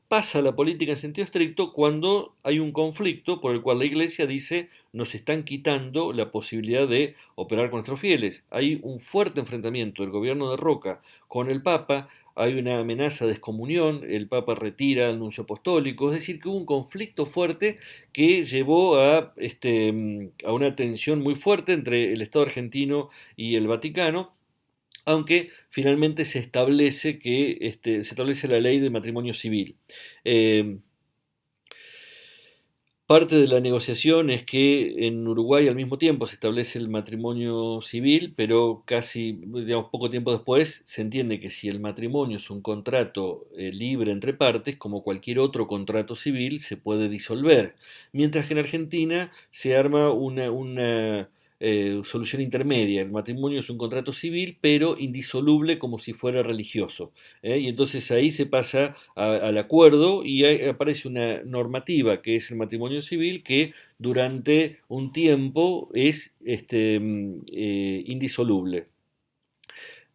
pasa a la política en sentido estricto cuando hay un conflicto por el cual la Iglesia dice nos están quitando la posibilidad de operar con nuestros fieles. Hay un fuerte enfrentamiento del gobierno de Roca con el Papa, hay una amenaza de excomunión, el Papa retira el nuncio apostólico, es decir, que hubo un conflicto fuerte que llevó a una tensión muy fuerte entre el Estado argentino y el Vaticano, aunque finalmente se establece la ley de matrimonio civil. Eh, Parte de la negociación es que en Uruguay al mismo tiempo se establece el matrimonio civil, pero casi, digamos, poco tiempo después se entiende que si el matrimonio es un contrato libre entre partes, como cualquier otro contrato civil, se puede disolver. Mientras que en Argentina se arma una solución intermedia. El matrimonio es un contrato civil, pero indisoluble como si fuera religioso. Y entonces ahí se pasa al acuerdo y ahí aparece una normativa que es el matrimonio civil que durante un tiempo es indisoluble.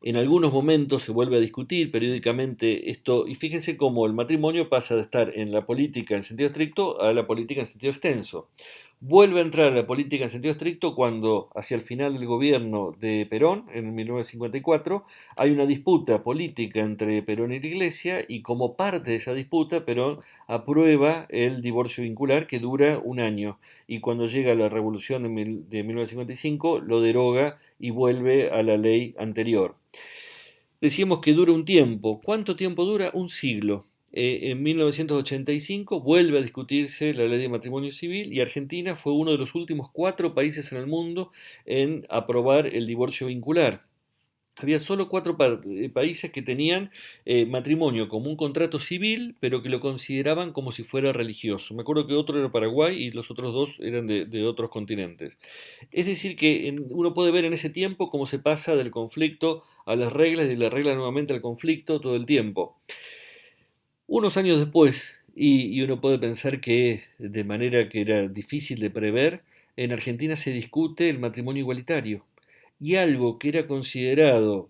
En algunos momentos se vuelve a discutir periódicamente esto, y fíjense cómo el matrimonio pasa de estar en la política en sentido estricto a la política en sentido extenso. Vuelve a entrar a la política en sentido estricto cuando, hacia el final del gobierno de Perón, en 1954, hay una disputa política entre Perón y la Iglesia, y como parte de esa disputa, Perón aprueba el divorcio vincular que dura un año, y cuando llega la revolución de 1955 lo deroga y vuelve a la ley anterior. Decíamos que dura un tiempo. ¿Cuánto tiempo dura? Un siglo. En 1985 vuelve a discutirse la ley de matrimonio civil y Argentina fue uno de los últimos 4 países en el mundo en aprobar el divorcio vincular. Había solo 4 países que tenían matrimonio como un contrato civil, pero que lo consideraban como si fuera religioso. Me acuerdo que otro era Paraguay y los otros 2 eran de otros continentes. Es decir, que uno puede ver en ese tiempo cómo se pasa del conflicto a las reglas y de la regla nuevamente al conflicto todo el tiempo. Unos años después, y uno puede pensar que de manera que era difícil de prever, en Argentina se discute el matrimonio igualitario. Y algo que era considerado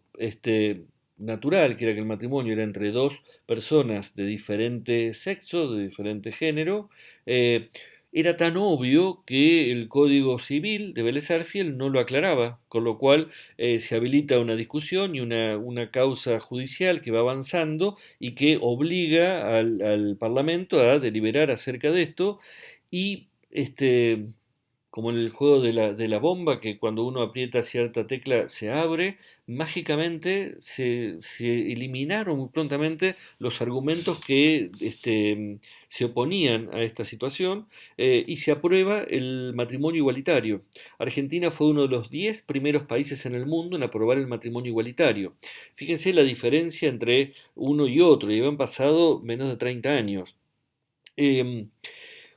natural, que era que el matrimonio era entre 2 personas de diferente sexo, de diferente género, eh, era tan obvio que el Código Civil de Vélez Sarsfield no lo aclaraba, con lo cual se habilita una discusión y una causa judicial que va avanzando y que obliga al Parlamento a deliberar acerca de esto y como en el juego de la bomba, que cuando uno aprieta cierta tecla se abre, mágicamente se eliminaron muy prontamente los argumentos que se oponían a esta situación y se aprueba el matrimonio igualitario. Argentina fue uno de los 10 primeros países en el mundo en aprobar el matrimonio igualitario. Fíjense la diferencia entre uno y otro, y habían pasado menos de 30 años. Em,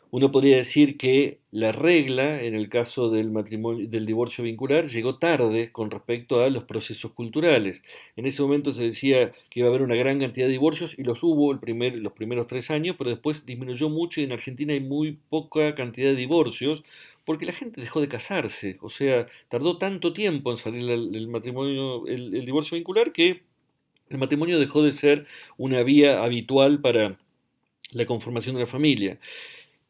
Uno podría decir que la regla, en el caso del matrimonio, del divorcio vincular, llegó tarde con respecto a los procesos culturales. En ese momento se decía que iba a haber una gran cantidad de divorcios y los hubo los primeros 3 años, pero después disminuyó mucho y en Argentina hay muy poca cantidad de divorcios porque la gente dejó de casarse. O sea, tardó tanto tiempo en salir el matrimonio, el divorcio vincular que el matrimonio dejó de ser una vía habitual para la conformación de la familia.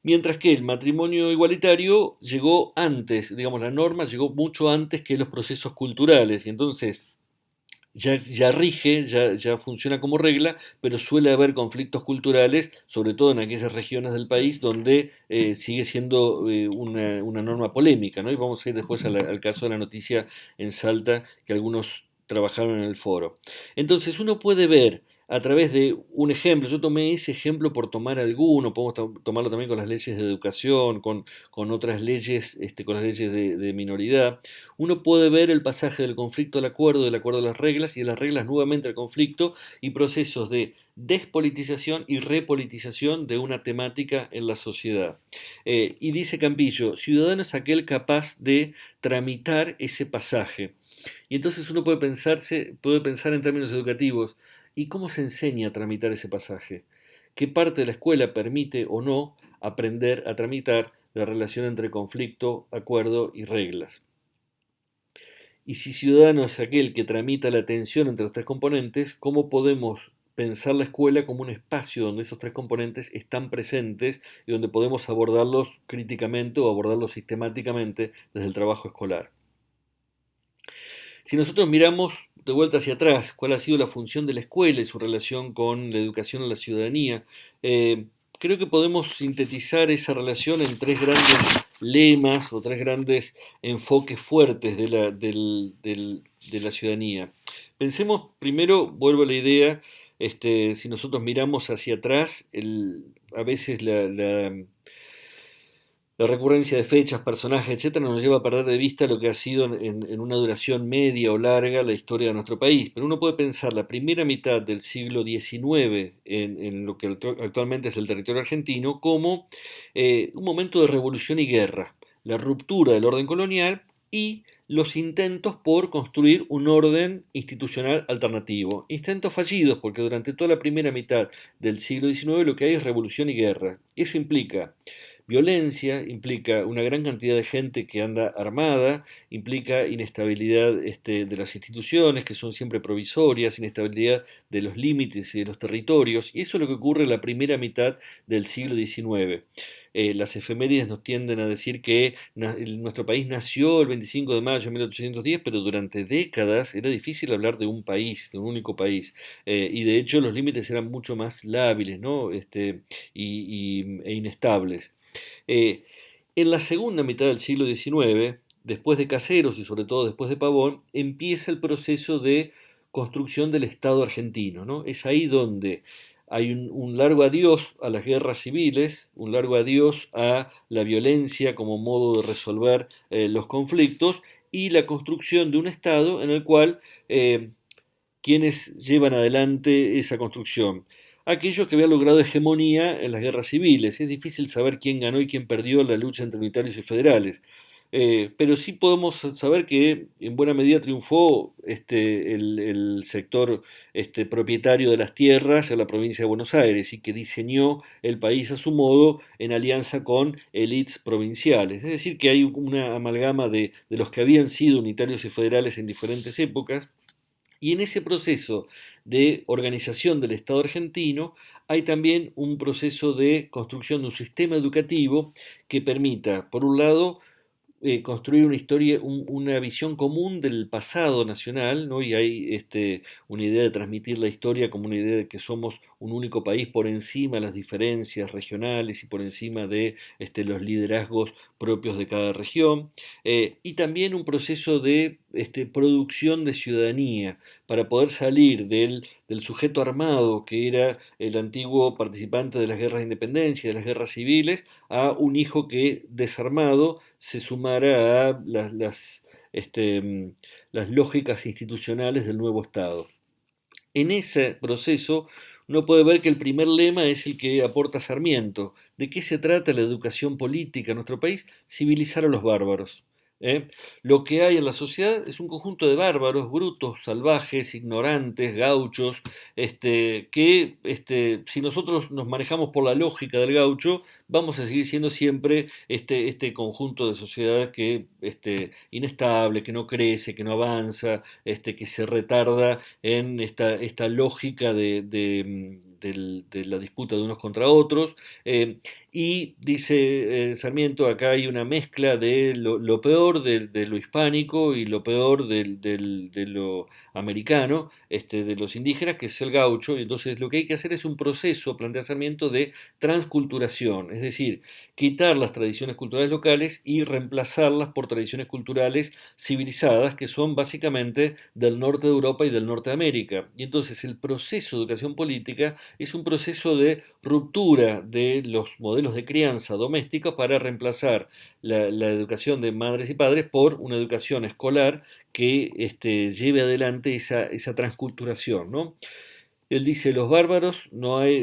Mientras que el matrimonio igualitario llegó antes, digamos, la norma llegó mucho antes que los procesos culturales, y entonces ya rige, ya funciona como regla, pero suele haber conflictos culturales, sobre todo en aquellas regiones del país donde sigue siendo una norma polémica, ¿no? Y vamos a ir después al caso de la noticia en Salta, que algunos trabajaron en el foro. Entonces uno puede ver a través de un ejemplo, yo tomé ese ejemplo por tomar alguno, podemos tomarlo también con las leyes de educación, con otras leyes, con las leyes de minoridad. Uno puede ver el pasaje del conflicto del acuerdo a las reglas y de las reglas nuevamente al conflicto y procesos de despolitización y repolitización de una temática en la sociedad. Y dice Campillo, ciudadano es aquel capaz de tramitar ese pasaje. Y entonces uno puede pensar en términos educativos, ¿y cómo se enseña a tramitar ese pasaje? ¿Qué parte de la escuela permite o no aprender a tramitar la relación entre conflicto, acuerdo y reglas? Y si ciudadano es aquel que tramita la tensión entre los 3 componentes, ¿cómo podemos pensar la escuela como un espacio donde esos 3 componentes están presentes y donde podemos abordarlos críticamente o abordarlos sistemáticamente desde el trabajo escolar? Si nosotros miramos de vuelta hacia atrás, cuál ha sido la función de la escuela y su relación con la educación a la ciudadanía, eh, creo que podemos sintetizar esa relación en 3 grandes lemas o 3 grandes enfoques fuertes de la ciudadanía. Pensemos primero, vuelvo a la idea, si nosotros miramos hacia atrás, a veces la recurrencia de fechas, personajes, etcétera, nos lleva a perder de vista lo que ha sido en una duración media o larga la historia de nuestro país. Pero uno puede pensar la primera mitad del siglo XIX en lo que actualmente es el territorio argentino como un momento de revolución y guerra, la ruptura del orden colonial y los intentos por construir un orden institucional alternativo. Intentos fallidos porque durante toda la primera mitad del siglo XIX lo que hay es revolución y guerra. Eso implica violencia, implica una gran cantidad de gente que anda armada, implica inestabilidad de las instituciones, que son siempre provisorias, inestabilidad de los límites y de los territorios, y eso es lo que ocurre en la primera mitad del siglo XIX. Las efemérides nos tienden a decir que nuestro país nació el 25 de mayo de 1810, pero durante décadas era difícil hablar de un país, de un único país, y de hecho los límites eran mucho más lábiles, ¿no? E inestables. Eh, en la segunda mitad del siglo XIX, después de Caseros y sobre todo después de Pavón, empieza el proceso de construcción del Estado argentino, ¿no? Es ahí donde hay un largo adiós a las guerras civiles, un largo adiós a la violencia como modo de resolver los conflictos y la construcción de un Estado en el cual quienes llevan adelante esa construcción. Aquellos que habían logrado hegemonía en las guerras civiles. Es difícil saber quién ganó y quién perdió la lucha entre unitarios y federales. Pero sí podemos saber que en buena medida triunfó el sector propietario de las tierras en la provincia de Buenos Aires y que diseñó el país a su modo en alianza con élites provinciales. Es decir, que hay una amalgama de los que habían sido unitarios y federales en diferentes épocas y en ese proceso de organización del Estado argentino hay también un proceso de construcción de un sistema educativo que permita, por un lado, construir una historia, una visión común del pasado nacional, ¿no? Y hay una idea de transmitir la historia como una idea de que somos un único país por encima de las diferencias regionales y por encima de los liderazgos propios de cada región, y también un proceso de producción de ciudadanía para poder salir del sujeto armado que era el antiguo participante de las guerras de independencia, de las guerras civiles, a un hijo que desarmado se sumara a las lógicas institucionales del nuevo Estado. En ese proceso uno puede ver que el primer lema es el que aporta Sarmiento. ¿De qué se trata la educación política en nuestro país? Civilizar a los bárbaros. ¿Eh? Lo que hay en la sociedad es un conjunto de bárbaros, brutos, salvajes, ignorantes, gauchos, que si nosotros nos manejamos por la lógica del gaucho, vamos a seguir siendo siempre este conjunto de sociedad que inestable, que no crece, que no avanza, que se retarda en esta lógica de la disputa de unos contra otros. Y dice Sarmiento, acá hay una mezcla de lo peor de lo hispánico y lo peor de lo americano, de los indígenas, que es el gaucho. Y entonces lo que hay que hacer es un proceso, plantea Sarmiento, de transculturación, es decir, quitar las tradiciones culturales locales y reemplazarlas por tradiciones culturales civilizadas que son básicamente del norte de Europa y del norte de América. Y entonces el proceso de educación política es un proceso de ruptura de los modelos de crianza doméstica para reemplazar la educación de madres y padres por una educación escolar que lleve adelante esa transculturación, ¿no? Él dice, los bárbaros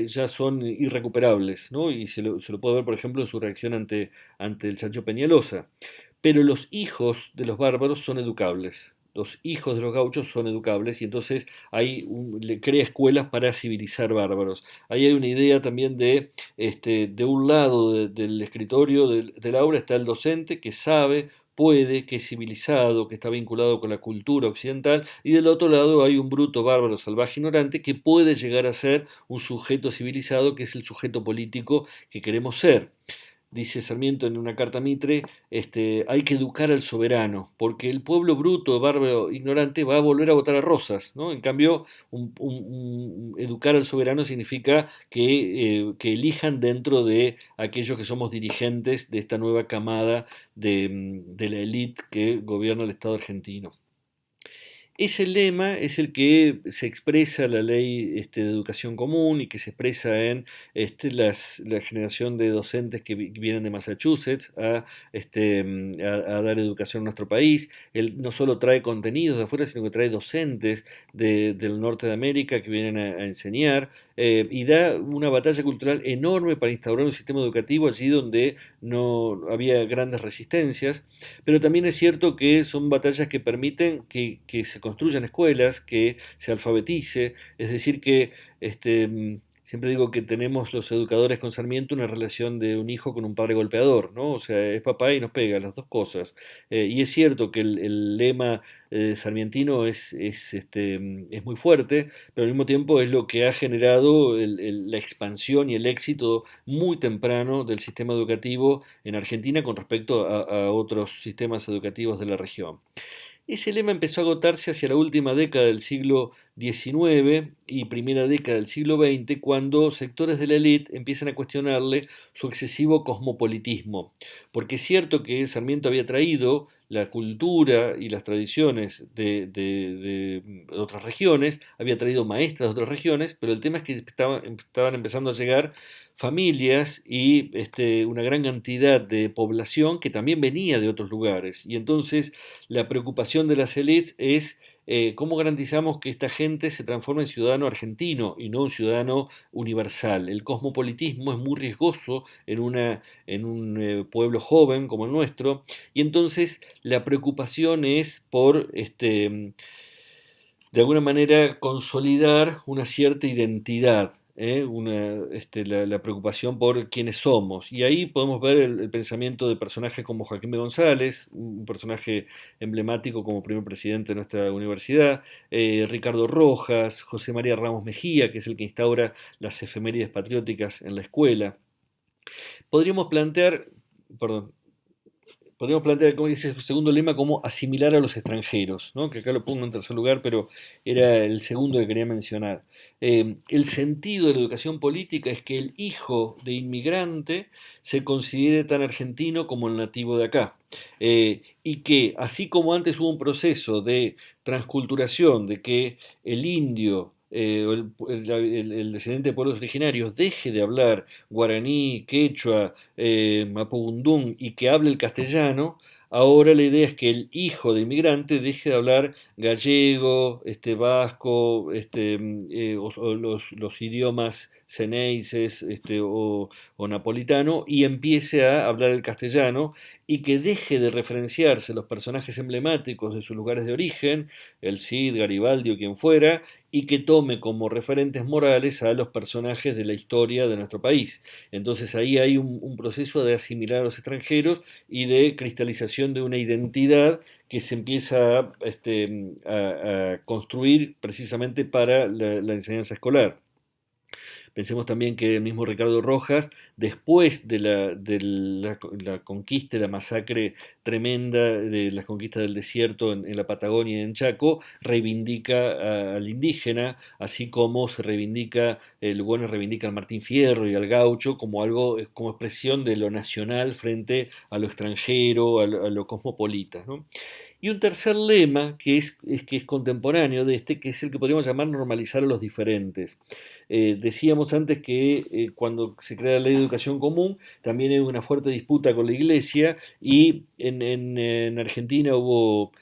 ya son irrecuperables, ¿no? Y se lo puede ver, por ejemplo, en su reacción ante el Chancho Peñalosa. Pero los hijos de los bárbaros son educables. Los hijos de los gauchos son educables y entonces le crea escuelas para civilizar bárbaros. Ahí hay una idea también de un lado del escritorio del aula está el docente que sabe, puede, que es civilizado, que está vinculado con la cultura occidental, y del otro lado hay un bruto, bárbaro, salvaje, ignorante, que puede llegar a ser un sujeto civilizado, que es el sujeto político que queremos ser. Dice Sarmiento en una carta a Mitre, hay que educar al soberano, porque el pueblo bruto, bárbaro, ignorante va a volver a votar a Rosas, ¿no? En cambio, educar al soberano significa que elijan dentro de aquellos que somos dirigentes de esta nueva camada de la élite que gobierna el Estado argentino. Ese lema es el que se expresa en la ley de educación común y que se expresa en la generación de docentes que vienen de Massachusetts a dar educación a nuestro país. Él no solo trae contenidos de afuera, sino que trae docentes del norte de América que vienen a enseñar y da una batalla cultural enorme para instaurar un sistema educativo allí donde no había grandes resistencias. Pero también es cierto que son batallas que permiten que se construyan escuelas, que se alfabetice, es decir que siempre digo que tenemos los educadores con Sarmiento una relación de un hijo con un padre golpeador, ¿no? O sea, es papá y nos pega, las dos cosas. Y es cierto que el lema sarmientino es muy fuerte, pero al mismo tiempo es lo que ha generado la expansión y el éxito muy temprano del sistema educativo en Argentina con respecto a otros sistemas educativos de la región. Ese lema empezó a agotarse hacia la última década del siglo XIX y primera década del siglo XX, cuando sectores de la élite empiezan a cuestionarle su excesivo cosmopolitismo. Porque es cierto que Sarmiento había traído la cultura y las tradiciones de otras regiones, había traído maestras de otras regiones, pero el tema es que estaban empezando a llegar familias y una gran cantidad de población que también venía de otros lugares. Y entonces la preocupación de las élites es cómo garantizamos que esta gente se transforme en ciudadano argentino y no un ciudadano universal. El cosmopolitismo es muy riesgoso en un pueblo joven como el nuestro, y entonces la preocupación es por de alguna manera consolidar una cierta identidad, la preocupación por quiénes somos. Y ahí podemos ver el pensamiento de personajes como Joaquín B. González, un personaje emblemático como primer presidente de nuestra universidad, Ricardo Rojas, José María Ramos Mejía, que es el que instaura las efemérides patrióticas en la escuela. Podríamos plantear, perdón, podríamos plantear como dice su segundo lema como asimilar a los extranjeros, ¿no? Que acá lo pongo en tercer lugar, pero era el segundo que quería mencionar. El sentido de la educación política es que el hijo de inmigrante se considere tan argentino como el nativo de acá. Y que así como antes hubo un proceso de transculturación, de que el indio el descendiente de pueblos originarios deje de hablar guaraní, quechua, mapudungún y que hable el castellano, ahora la idea es que el hijo de inmigrante deje de hablar gallego, vasco, o los idiomas ceneices o napolitano y empiece a hablar el castellano y que deje de referenciarse los personajes emblemáticos de sus lugares de origen, el Cid, Garibaldi o quien fuera, y que tome como referentes morales a los personajes de la historia de nuestro país. Entonces ahí hay un proceso de asimilar a los extranjeros y de cristalización de una identidad que se empieza a construir precisamente para la enseñanza escolar. Pensemos también que el mismo Ricardo Rojas, después de la conquista, la masacre tremenda de las conquistas del desierto en la Patagonia y en Chaco, reivindica al indígena, así como se reivindica, Lugones reivindica al Martín Fierro y al gaucho como algo, como expresión de lo nacional frente a lo extranjero, a lo cosmopolita, ¿no? Y un tercer lema que es contemporáneo de que es el que podríamos llamar normalizar a los diferentes. Decíamos antes que cuando se crea la ley de educación común también hay una fuerte disputa con la iglesia y en Argentina hubo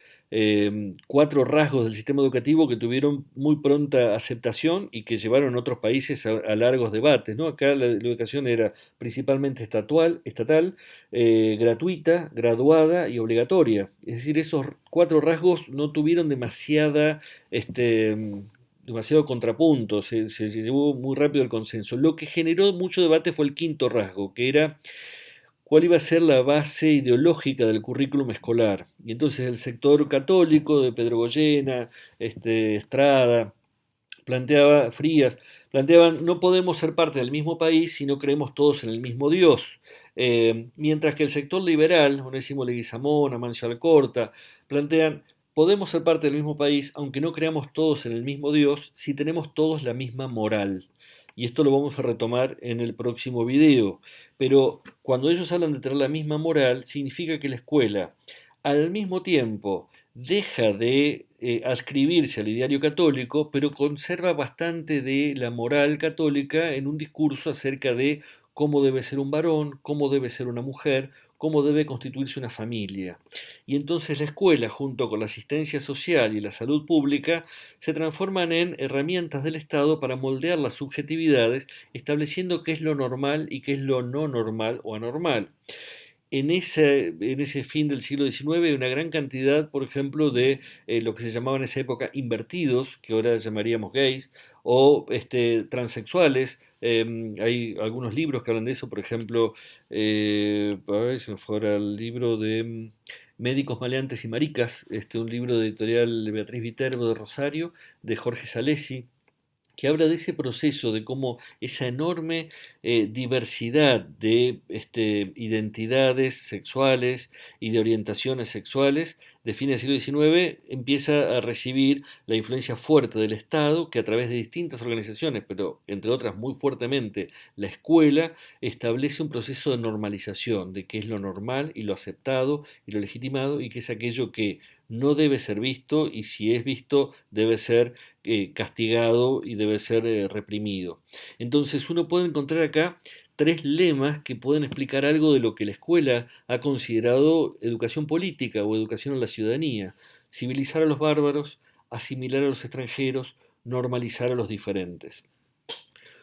cuatro rasgos del sistema educativo que tuvieron muy pronta aceptación y que llevaron a otros países a largos debates, ¿no? Acá la educación era principalmente estatal, gratuita, graduada y obligatoria. Es decir, esos cuatro rasgos no tuvieron demasiado contrapunto, se llevó muy rápido el consenso. Lo que generó mucho debate fue el quinto rasgo, que era cuál iba a ser la base ideológica del currículum escolar. Y entonces el sector católico de Pedro Goyena, Estrada, planteaban no podemos ser parte del mismo país si no creemos todos en el mismo Dios. Mientras que el sector liberal, Onésimo Leguizamón, Amancio Alcorta, plantean podemos ser parte del mismo país aunque no creamos todos en el mismo Dios si tenemos todos la misma moral. Y esto lo vamos a retomar en el próximo video. Pero cuando ellos hablan de tener la misma moral, significa que la escuela, al mismo tiempo, deja de adscribirse al ideario católico, pero conserva bastante de la moral católica en un discurso acerca de cómo debe ser un varón, cómo debe ser una mujer, cómo debe constituirse una familia. Y entonces la escuela, junto con la asistencia social y la salud pública, se transforman en herramientas del Estado para moldear las subjetividades, estableciendo qué es lo normal y qué es lo no normal o anormal. En ese fin del siglo XIX hay una gran cantidad, por ejemplo, de lo que se llamaba en esa época invertidos, que ahora llamaríamos gays, o transexuales. Hay algunos libros que hablan de eso, por ejemplo, a ver si me fuera el libro de Médicos Maleantes y Maricas, un libro de editorial de Beatriz Viterbo de Rosario, de Jorge Salesi, que habla de ese proceso, de cómo esa enorme diversidad de identidades sexuales y de orientaciones sexuales de fines del siglo XIX empieza a recibir la influencia fuerte del Estado, que a través de distintas organizaciones, pero entre otras muy fuertemente la escuela, establece un proceso de normalización de qué es lo normal y lo aceptado y lo legitimado y qué es aquello que no debe ser visto y si es visto debe ser castigado y debe ser reprimido. Entonces uno puede encontrar acá tres lemas que pueden explicar algo de lo que la escuela ha considerado educación política o educación a la ciudadanía. Civilizar a los bárbaros, asimilar a los extranjeros, normalizar a los diferentes.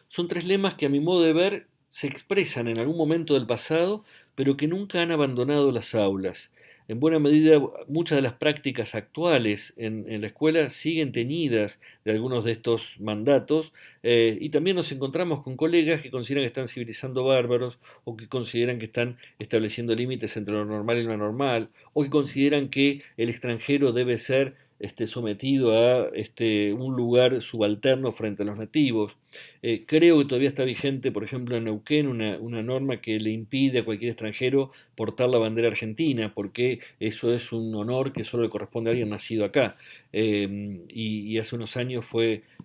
Son tres lemas que a mi modo de ver se expresan en algún momento del pasado, pero que nunca han abandonado las aulas. En buena medida, muchas de las prácticas actuales en la escuela siguen teñidas de algunos de estos mandatos y también nos encontramos con colegas que consideran que están civilizando bárbaros o que consideran que están estableciendo límites entre lo normal y lo anormal o que consideran que el extranjero debe ser sometido a un lugar subalterno frente a los nativos. Creo que todavía está vigente, por ejemplo, en Neuquén, una norma que le impide a cualquier extranjero portar la bandera argentina, porque eso es un honor que solo le corresponde a alguien nacido acá. Y hace unos años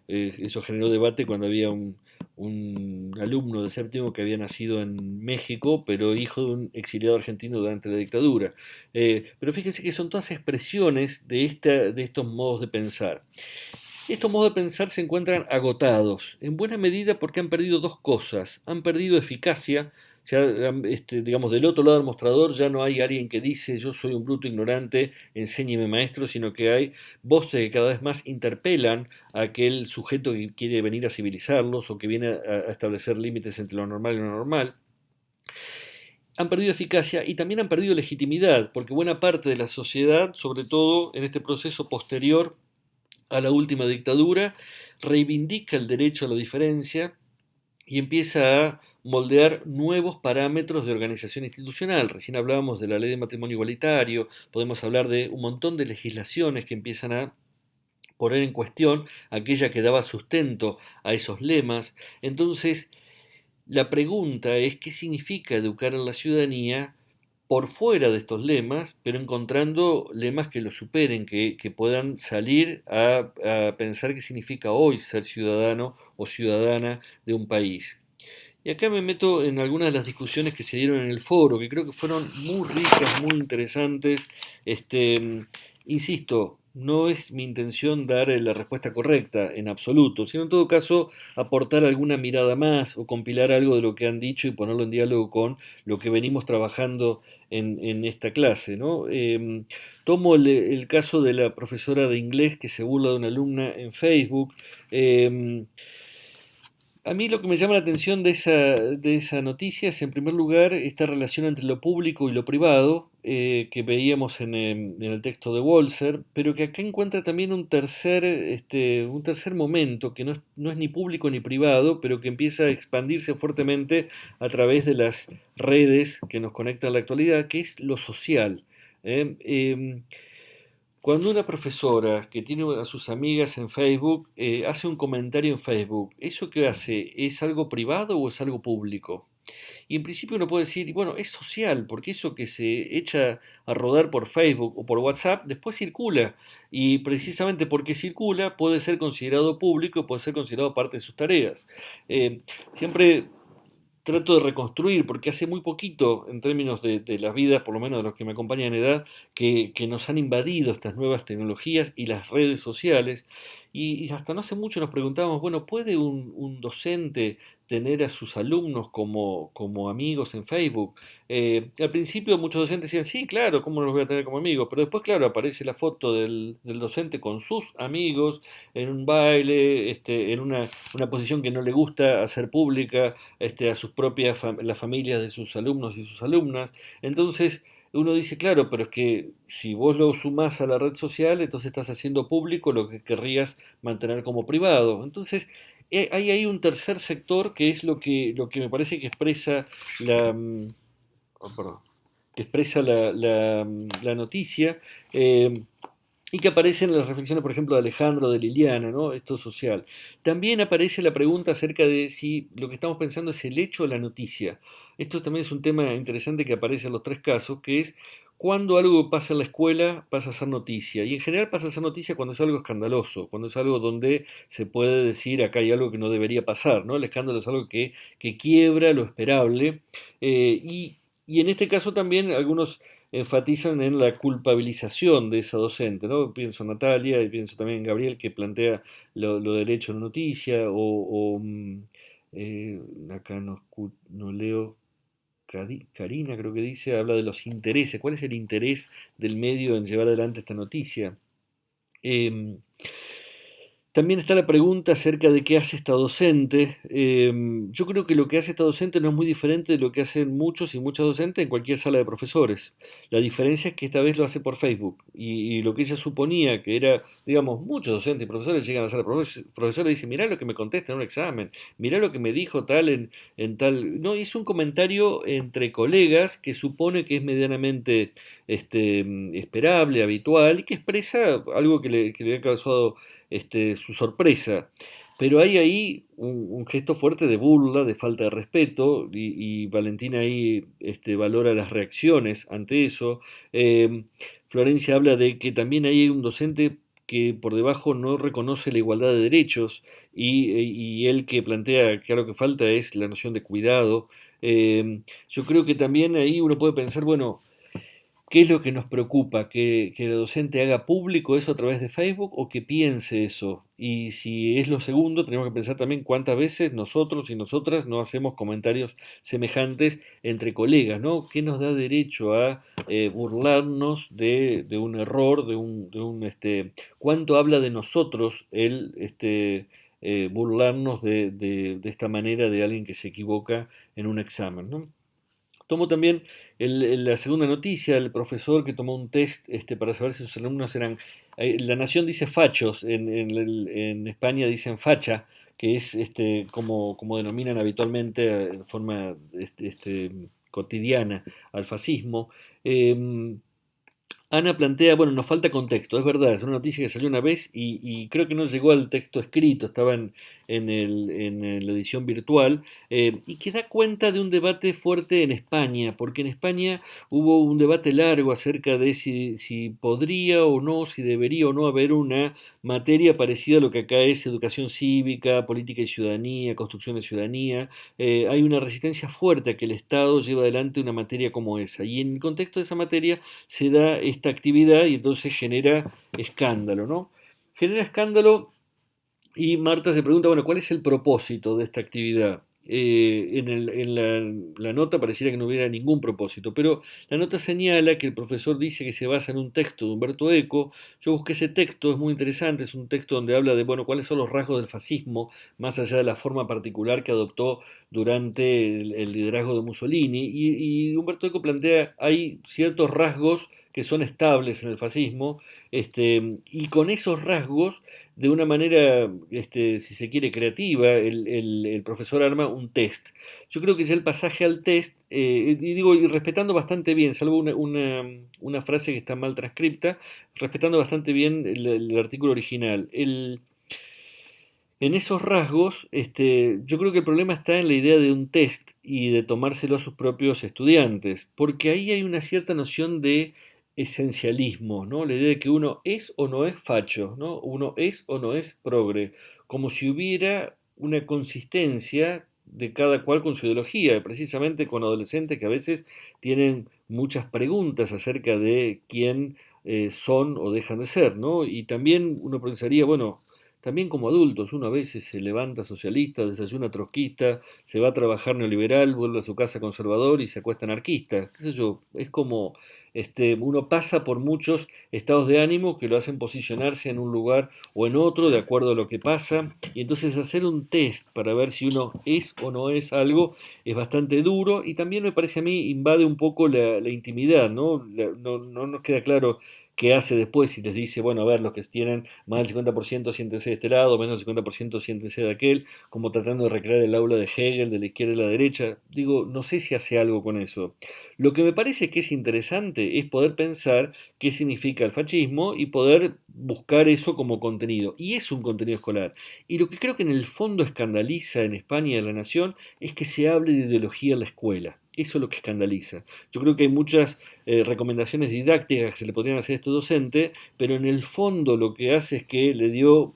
eso generó debate cuando había un alumno de séptimo que había nacido en México, pero hijo de un exiliado argentino durante la dictadura. Pero fíjense que son todas expresiones de estos modos de pensar. Estos modos de pensar se encuentran agotados, en buena medida porque han perdido dos cosas. Han perdido eficacia, ya, digamos, del otro lado del mostrador ya no hay alguien que dice yo soy un bruto ignorante, enséñeme maestro, sino que hay voces que cada vez más interpelan a aquel sujeto que quiere venir a civilizarlos o que viene a establecer límites entre lo normal y lo normal. Han perdido eficacia y también han perdido legitimidad, porque buena parte de la sociedad, sobre todo en este proceso posterior a la última dictadura, reivindica el derecho a la diferencia y empieza a moldear nuevos parámetros de organización institucional. Recién hablábamos de la ley de matrimonio igualitario, podemos hablar de un montón de legislaciones que empiezan a poner en cuestión aquella que daba sustento a esos lemas. Entonces, la pregunta es qué significa educar a la ciudadanía por fuera de estos lemas, pero encontrando lemas que lo superen, que puedan salir a pensar qué significa hoy ser ciudadano o ciudadana de un país. Y acá me meto en algunas de las discusiones que se dieron en el foro, que creo que fueron muy ricas, muy interesantes. Insisto, no es mi intención dar la respuesta correcta en absoluto, sino en todo caso aportar alguna mirada más o compilar algo de lo que han dicho y ponerlo en diálogo con lo que venimos trabajando en esta clase, ¿no? Tomo el caso de la profesora de inglés que se burla de una alumna en Facebook. A mí lo que me llama la atención de esa noticia es, en primer lugar, esta relación entre lo público y lo privado, que veíamos en el texto de Walser, pero que acá encuentra también un tercer momento, que no es ni público ni privado, pero que empieza a expandirse fuertemente a través de las redes que nos conectan a la actualidad, que es lo social. ¿Eh? Cuando una profesora que tiene a sus amigas en Facebook hace un comentario en Facebook, ¿eso qué hace? ¿Es algo privado o es algo público? Y en principio uno puede decir, bueno, es social, porque eso que se echa a rodar por Facebook o por WhatsApp después circula. Y precisamente porque circula puede ser considerado público, puede ser considerado parte de sus tareas. Siempre trato de reconstruir, porque hace muy poquito, en términos de las vidas, por lo menos de los que me acompañan en edad, que nos han invadido estas nuevas tecnologías y las redes sociales, y hasta no hace mucho nos preguntábamos, bueno, ¿puede un docente tener a sus alumnos como amigos en Facebook? Al principio muchos docentes decían, sí, claro, ¿cómo no los voy a tener como amigos? Pero después, claro, aparece la foto del docente con sus amigos en un baile, en una posición que no le gusta hacer pública, a sus propias las familias de sus alumnos y sus alumnas. Entonces uno dice, claro, pero es que si vos lo sumás a la red social, entonces estás haciendo público lo que querrías mantener como privado. Entonces hay ahí un tercer sector que es lo que me parece que expresa la, oh, perdón, que expresa la noticia. y que aparecen en las reflexiones, por ejemplo, de Alejandro, de Liliana, ¿no? Esto social. También aparece la pregunta acerca de si lo que estamos pensando es el hecho o la noticia. Esto también es un tema interesante que aparece en los tres casos, que es cuando algo pasa en la escuela pasa a ser noticia. Y en general pasa a ser noticia cuando es algo escandaloso, cuando es algo donde se puede decir acá hay algo que no debería pasar, ¿no? El escándalo es algo que quiebra lo esperable. Y en este caso también algunos enfatizan en la culpabilización de esa docente, ¿no? Pienso en Natalia y pienso también en Gabriel que plantea lo del hecho de noticia acá no leo, Karina creo que dice, habla de los intereses, ¿cuál es el interés del medio en llevar adelante esta noticia? Em, También está la pregunta acerca de qué hace esta docente. Yo creo que lo que hace esta docente no es muy diferente de lo que hacen muchos y muchas docentes en cualquier sala de profesores. La diferencia es que esta vez lo hace por Facebook. Y lo que ella suponía que era, digamos, muchos docentes y profesores llegan a la sala de profesores y dicen, mirá lo que me contesta en un examen, mirá lo que me dijo tal en tal... No, es un comentario entre colegas que supone que es medianamente esperable, habitual y que expresa algo que le ha causado su sorpresa. Pero hay ahí un gesto fuerte de burla, de falta de respeto, y Valentina ahí valora las reacciones ante eso. Florencia habla de que también hay un docente que por debajo no reconoce la igualdad de derechos y él que plantea que lo que falta es la noción de cuidado. Yo creo que también ahí uno puede pensar, bueno, ¿qué es lo que nos preocupa? ¿Que el docente haga público eso a través de Facebook o que piense eso? Y si es lo segundo, tenemos que pensar también cuántas veces nosotros y nosotras no hacemos comentarios semejantes entre colegas, ¿no? ¿Qué nos da derecho a burlarnos de un error, cuánto habla de nosotros el burlarnos de esta manera de alguien que se equivoca en un examen, ¿no? Tomo también la segunda noticia, el profesor que tomó un test para saber si sus alumnos eran... La Nación dice fachos, en España dicen facha, que es como denominan habitualmente de forma cotidiana al fascismo. Em, Ana plantea, bueno, nos falta contexto, es verdad, es una noticia que salió una vez y creo que no llegó al texto escrito, estaba en la edición virtual, y que da cuenta de un debate fuerte en España, porque en España hubo un debate largo acerca de si podría o no, si debería o no haber una materia parecida a lo que acá es educación cívica, política y ciudadanía, construcción de ciudadanía. Hay una resistencia fuerte a que el Estado lleve adelante una materia como esa, y en el contexto de esa materia se da esta actividad y entonces genera escándalo, ¿no? Genera escándalo y Marta se pregunta, bueno, ¿cuál es el propósito de esta actividad? En la nota pareciera que no hubiera ningún propósito, pero la nota señala que el profesor dice que se basa en un texto de Humberto Eco. Yo busqué ese texto, es muy interesante, es un texto donde habla de, bueno, cuáles son los rasgos del fascismo, más allá de la forma particular que adoptó durante el liderazgo de Mussolini. Y Humberto Eco plantea, hay ciertos rasgos que son estables en el fascismo, y con esos rasgos de una manera, si se quiere, creativa, el profesor arma un test. Yo creo que ya el pasaje al test, y digo, y respetando bastante bien, salvo una frase que está mal transcripta, respetando bastante bien el artículo original. En esos rasgos, yo creo que el problema está en la idea de un test y de tomárselo a sus propios estudiantes, porque ahí hay una cierta noción de esencialismo, ¿no? La idea de que uno es o no es facho, ¿no? Uno es o no es progre, como si hubiera una consistencia de cada cual con su ideología, precisamente con adolescentes que a veces tienen muchas preguntas acerca de quién son o dejan de ser, ¿no? Y también uno pensaría, bueno, también como adultos, uno a veces se levanta socialista, desayuna trotskista, se va a trabajar neoliberal, vuelve a su casa conservador y se acuesta anarquista. ¿Qué sé yo? Es como uno pasa por muchos estados de ánimo que lo hacen posicionarse en un lugar o en otro de acuerdo a lo que pasa. Y entonces hacer un test para ver si uno es o no es algo es bastante duro y también me parece a mí invade un poco la intimidad, ¿no? No nos queda claro qué hace después si les dice, bueno, a ver, los que tienen más del 50% siéntense de este lado, menos del 50% siéntense de aquel, como tratando de recrear el aula de Hegel, de la izquierda y la derecha. Digo, no sé si hace algo con eso. Lo que me parece que es interesante es poder pensar qué significa el fascismo y poder buscar eso como contenido. Y es un contenido escolar. Y lo que creo que en el fondo escandaliza en España y en la nación es que se hable de ideología en la escuela. Eso es lo que escandaliza. Yo creo que hay muchas recomendaciones didácticas que se le podrían hacer a este docente, pero en el fondo lo que hace es que le dio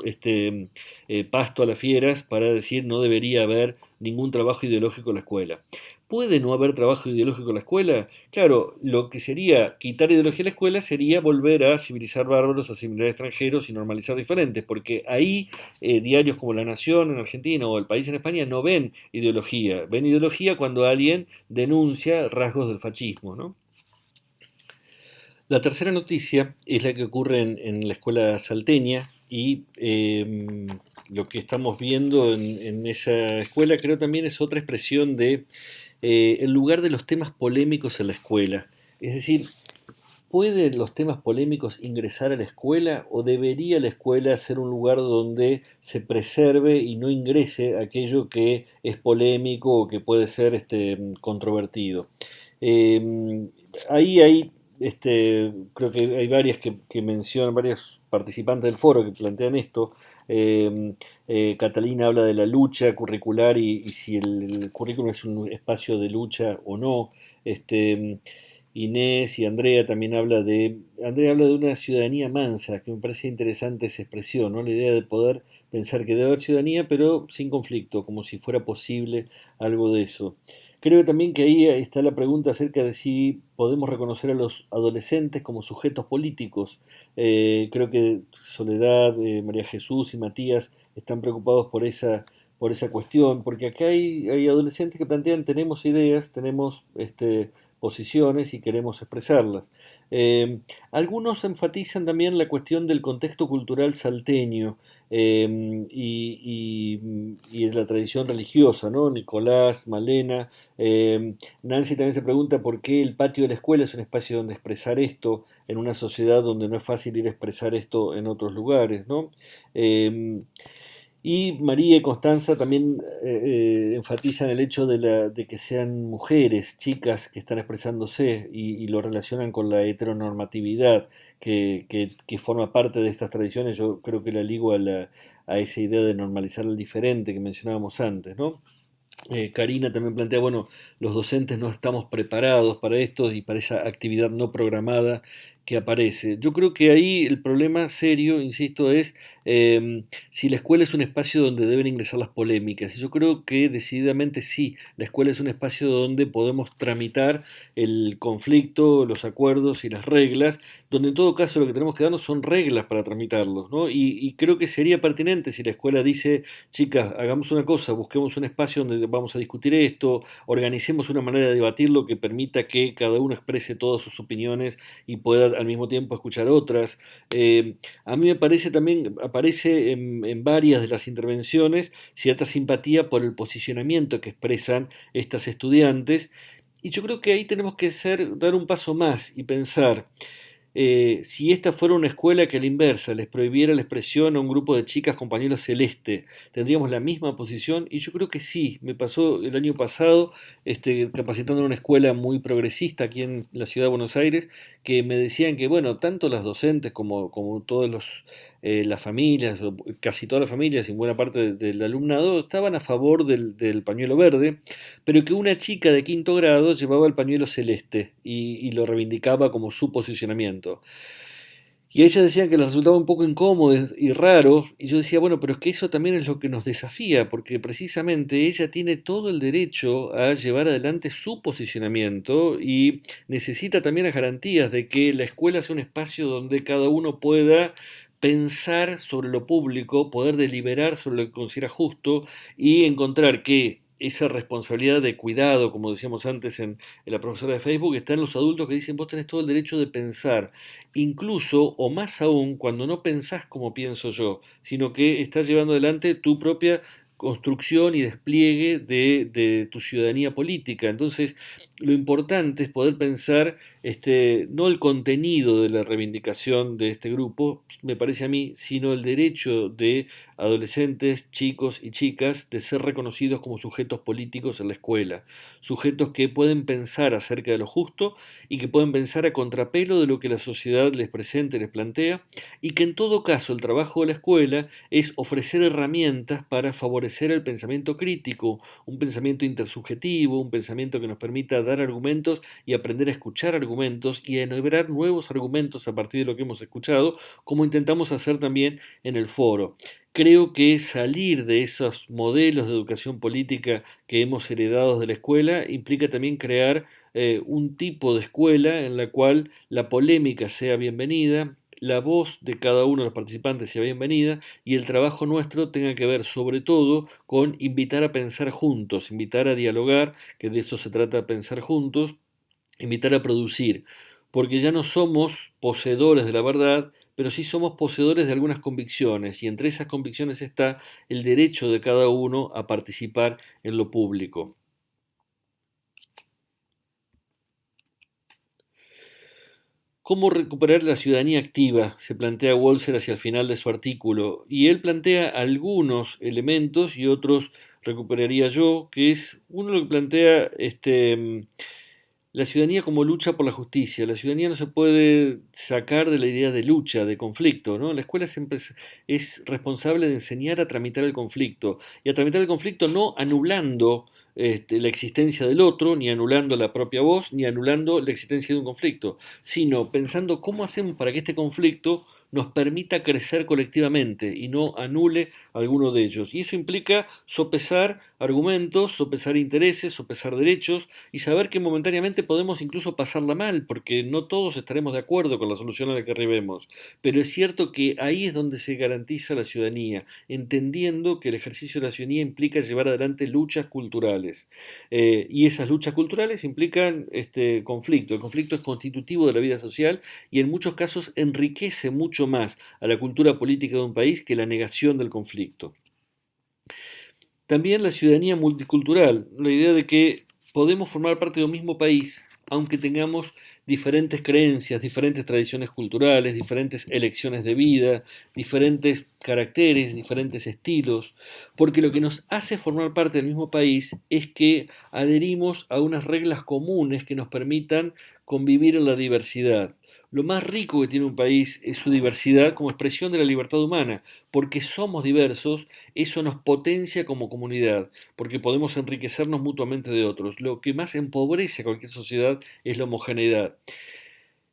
pasto a las fieras para decir no debería haber ningún trabajo ideológico en la escuela. ¿Puede no haber trabajo ideológico en la escuela? Claro, lo que sería quitar ideología de la escuela sería volver a civilizar bárbaros, asimilar extranjeros y normalizar diferentes, porque ahí diarios como La Nación en Argentina o El País en España no ven ideología cuando alguien denuncia rasgos del fascismo, ¿no? La tercera noticia es la que ocurre en la escuela salteña y lo que estamos viendo en esa escuela creo también es otra expresión de el lugar de los temas polémicos en la escuela. Es decir, ¿pueden los temas polémicos ingresar a la escuela o debería la escuela ser un lugar donde se preserve y no ingrese aquello que es polémico o que puede ser controvertido? Eh, ahí hay, creo que hay varias que mencionan, varios participantes del foro que plantean esto. Catalina habla de la lucha curricular y si el currículum es un espacio de lucha o no. Inés y Andrea también Andrea habla de una ciudadanía mansa, que me parece interesante esa expresión, ¿no? La idea de poder pensar que debe haber ciudadanía, pero sin conflicto, como si fuera posible algo de eso. Creo también que ahí está la pregunta acerca de si podemos reconocer a los adolescentes como sujetos políticos. Creo que Soledad, María Jesús y Matías están preocupados por esa cuestión, porque acá hay adolescentes que plantean tenemos ideas, tenemos posiciones y queremos expresarlas. Eh, algunos enfatizan también la cuestión del contexto cultural salteño y de la tradición religiosa, ¿no? Nicolás, Malena. Nancy también se pregunta por qué el patio de la escuela es un espacio donde expresar esto en una sociedad donde no es fácil ir a expresar esto en otros lugares, ¿no? Eh, y María y Constanza también enfatizan el hecho de que sean mujeres, chicas que están expresándose y lo relacionan con la heteronormatividad que forma parte de estas tradiciones. Yo creo que la ligo a esa idea de normalizar el diferente que mencionábamos antes, ¿no? Karina también plantea, bueno, los docentes no estamos preparados para esto y para esa actividad no programada que aparece. Yo creo que ahí el problema serio, insisto, es si la escuela es un espacio donde deben ingresar las polémicas. Y yo creo que decididamente sí, la escuela es un espacio donde podemos tramitar el conflicto, los acuerdos y las reglas, donde en todo caso lo que tenemos que darnos son reglas para tramitarlos, ¿no? Y creo que sería pertinente si la escuela dice chicas, hagamos una cosa, busquemos un espacio donde vamos a discutir esto, organicemos una manera de debatirlo que permita que cada uno exprese todas sus opiniones y pueda al mismo tiempo escuchar otras. A mí me parece también, aparece en varias de las intervenciones cierta simpatía por el posicionamiento que expresan estas estudiantes y yo creo que ahí tenemos que dar un paso más y pensar, si esta fuera una escuela que a la inversa les prohibiera la expresión a un grupo de chicas con pañuelo celeste, ¿tendríamos la misma posición? Y yo creo que sí. Me pasó el año pasado capacitando en una escuela muy progresista aquí en la ciudad de Buenos Aires, que me decían que, bueno, tanto las docentes como todas las familias, o casi todas las familias y buena parte del alumnado, estaban a favor del pañuelo verde, pero que una chica de quinto grado llevaba el pañuelo celeste y lo reivindicaba como su posicionamiento. Y ellas decían que les resultaba un poco incómodo y raro, y yo decía, bueno, pero es que eso también es lo que nos desafía, porque precisamente ella tiene todo el derecho a llevar adelante su posicionamiento y necesita también las garantías de que la escuela sea un espacio donde cada uno pueda pensar sobre lo público, poder deliberar sobre lo que considera justo y encontrar que esa responsabilidad de cuidado, como decíamos antes en la profesora de Facebook, está en los adultos que dicen vos tenés todo el derecho de pensar, incluso o más aún cuando no pensás como pienso yo, sino que estás llevando adelante tu propia construcción y despliegue de tu ciudadanía política. Entonces, lo importante es poder pensar no el contenido de la reivindicación de este grupo, me parece a mí, sino el derecho de adolescentes, chicos y chicas de ser reconocidos como sujetos políticos en la escuela, sujetos que pueden pensar acerca de lo justo y que pueden pensar a contrapelo de lo que la sociedad les presenta y les plantea, y que en todo caso el trabajo de la escuela es ofrecer herramientas para favorecer el pensamiento crítico, un pensamiento intersubjetivo, un pensamiento que nos permita dar argumentos y aprender a escuchar argumentos y a enhebrar nuevos argumentos a partir de lo que hemos escuchado, como intentamos hacer también en el foro. Creo que salir de esos modelos de educación política que hemos heredado de la escuela implica también crear un tipo de escuela en la cual la polémica sea bienvenida, la voz de cada uno de los participantes sea bienvenida y el trabajo nuestro tenga que ver sobre todo con invitar a pensar juntos, invitar a dialogar, que de eso se trata, pensar juntos, invitar a producir, porque ya no somos poseedores de la verdad, pero sí somos poseedores de algunas convicciones, y entre esas convicciones está el derecho de cada uno a participar en lo público. ¿Cómo recuperar la ciudadanía activa? Se plantea Walser hacia el final de su artículo, y él plantea algunos elementos y otros recuperaría yo, que es uno lo que plantea la ciudadanía como lucha por la justicia. La ciudadanía no se puede sacar de la idea de lucha, de conflicto, ¿no? La escuela siempre es responsable de enseñar a tramitar el conflicto, y a tramitar el conflicto no anulando la existencia del otro, ni anulando la propia voz, ni anulando la existencia de un conflicto, sino pensando cómo hacemos para que este conflicto nos permita crecer colectivamente y no anule alguno de ellos. Y eso implica sopesar argumentos, sopesar intereses, sopesar derechos y saber que momentáneamente podemos incluso pasarla mal, porque no todos estaremos de acuerdo con la solución a la que arribemos. Pero es cierto que ahí es donde se garantiza la ciudadanía, entendiendo que el ejercicio de la ciudadanía implica llevar adelante luchas culturales. Y esas luchas culturales implican conflicto. El conflicto es constitutivo de la vida social y en muchos casos enriquece mucho más a la cultura política de un país que la negación del conflicto. También la ciudadanía multicultural, la idea de que podemos formar parte de un mismo país, aunque tengamos diferentes creencias, diferentes tradiciones culturales, diferentes elecciones de vida, diferentes caracteres, diferentes estilos, porque lo que nos hace formar parte del mismo país es que adherimos a unas reglas comunes que nos permitan convivir en la diversidad. Lo más rico que tiene un país es su diversidad como expresión de la libertad humana, porque somos diversos, eso nos potencia como comunidad, porque podemos enriquecernos mutuamente de otros. Lo que más empobrece a cualquier sociedad es la homogeneidad.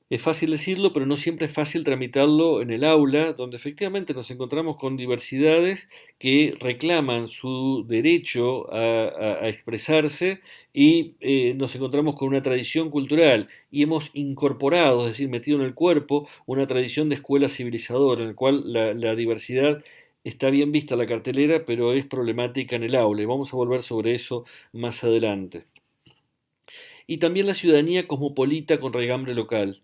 Es fácil decirlo, pero no siempre es fácil tramitarlo en el aula, donde efectivamente nos encontramos con diversidades que reclaman su derecho a expresarse y nos encontramos con una tradición cultural y hemos incorporado, es decir, metido en el cuerpo, una tradición de escuela civilizadora, en la cual la diversidad está bien vista en la cartelera, pero es problemática en el aula. Y vamos a volver sobre eso más adelante. Y también la ciudadanía cosmopolita con raigambre local.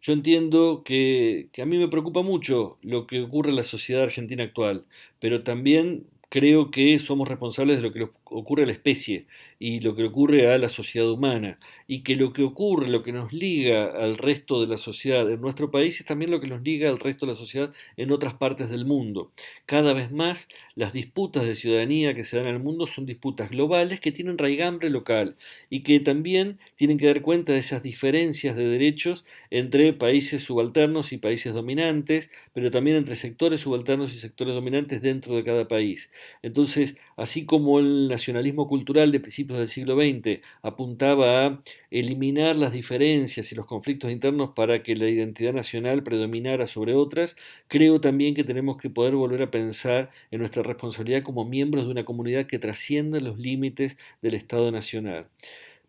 Yo entiendo que a mí me preocupa mucho lo que ocurre en la sociedad argentina actual, pero también creo que somos responsables de lo que ocurre a la especie y lo que ocurre a la sociedad humana, y que lo que ocurre, lo que nos liga al resto de la sociedad en nuestro país es también lo que nos liga al resto de la sociedad en otras partes del mundo. Cada vez más las disputas de ciudadanía que se dan en el mundo son disputas globales que tienen raigambre local y que también tienen que dar cuenta de esas diferencias de derechos entre países subalternos y países dominantes, pero también entre sectores subalternos y sectores dominantes dentro de cada país. Entonces, así como el nacionalismo cultural de principios del siglo XX apuntaba a eliminar las diferencias y los conflictos internos para que la identidad nacional predominara sobre otras, creo también que tenemos que poder volver a pensar en nuestra responsabilidad como miembros de una comunidad que trascienda los límites del Estado nacional.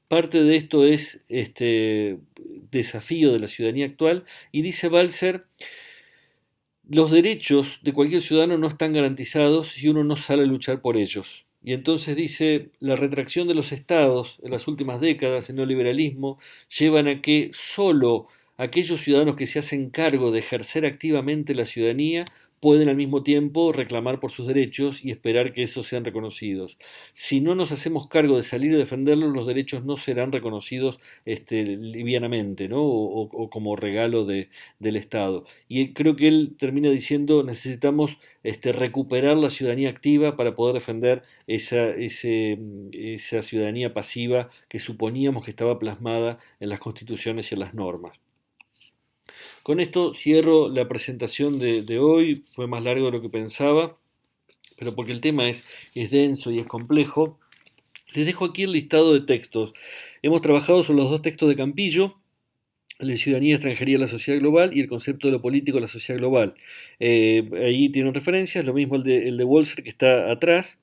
Parte de esto es este desafío de la ciudadanía actual y dice Balzer, los derechos de cualquier ciudadano no están garantizados si uno no sale a luchar por ellos. Y entonces dice, la retracción de los estados en las últimas décadas, el neoliberalismo, llevan a que solo aquellos ciudadanos que se hacen cargo de ejercer activamente la ciudadanía pueden al mismo tiempo reclamar por sus derechos y esperar que esos sean reconocidos. Si no nos hacemos cargo de salir a defenderlos, los derechos no serán reconocidos livianamente, ¿no? O como regalo del Estado. Y creo que él termina diciendo necesitamos recuperar la ciudadanía activa para poder defender esa ciudadanía pasiva que suponíamos que estaba plasmada en las constituciones y en las normas. Con esto cierro la presentación de hoy, fue más largo de lo que pensaba, pero porque el tema es denso y es complejo, les dejo aquí el listado de textos. Hemos trabajado sobre los dos textos de Campillo, el de Ciudadanía y Extranjería de la Sociedad Global y el concepto de lo político de la sociedad global. Ahí tienen referencias, lo mismo el de Walser que está atrás.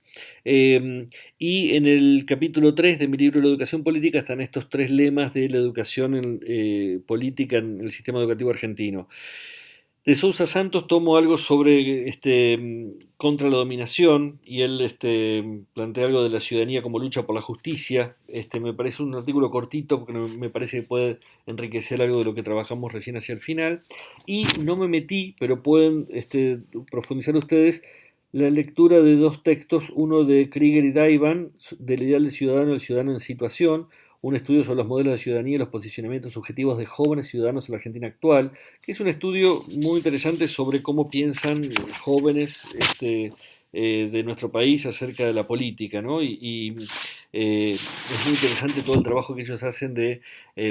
Y en el capítulo 3 de mi libro La educación política están estos tres lemas de la educación política en el sistema educativo argentino. De Sousa Santos tomo algo sobre contra la dominación y él plantea algo de la ciudadanía como lucha por la justicia. Me parece un artículo cortito porque me parece que puede enriquecer algo de lo que trabajamos recién hacia el final. Y no me metí, pero pueden profundizar ustedes la lectura de dos textos, uno de Krieger y Daivan, del ideal del ciudadano, el ciudadano en situación, un estudio sobre los modelos de ciudadanía y los posicionamientos subjetivos de jóvenes ciudadanos en la Argentina actual, que es un estudio muy interesante sobre cómo piensan jóvenes de nuestro país acerca de la política, ¿no? Es muy interesante todo el trabajo que ellos hacen de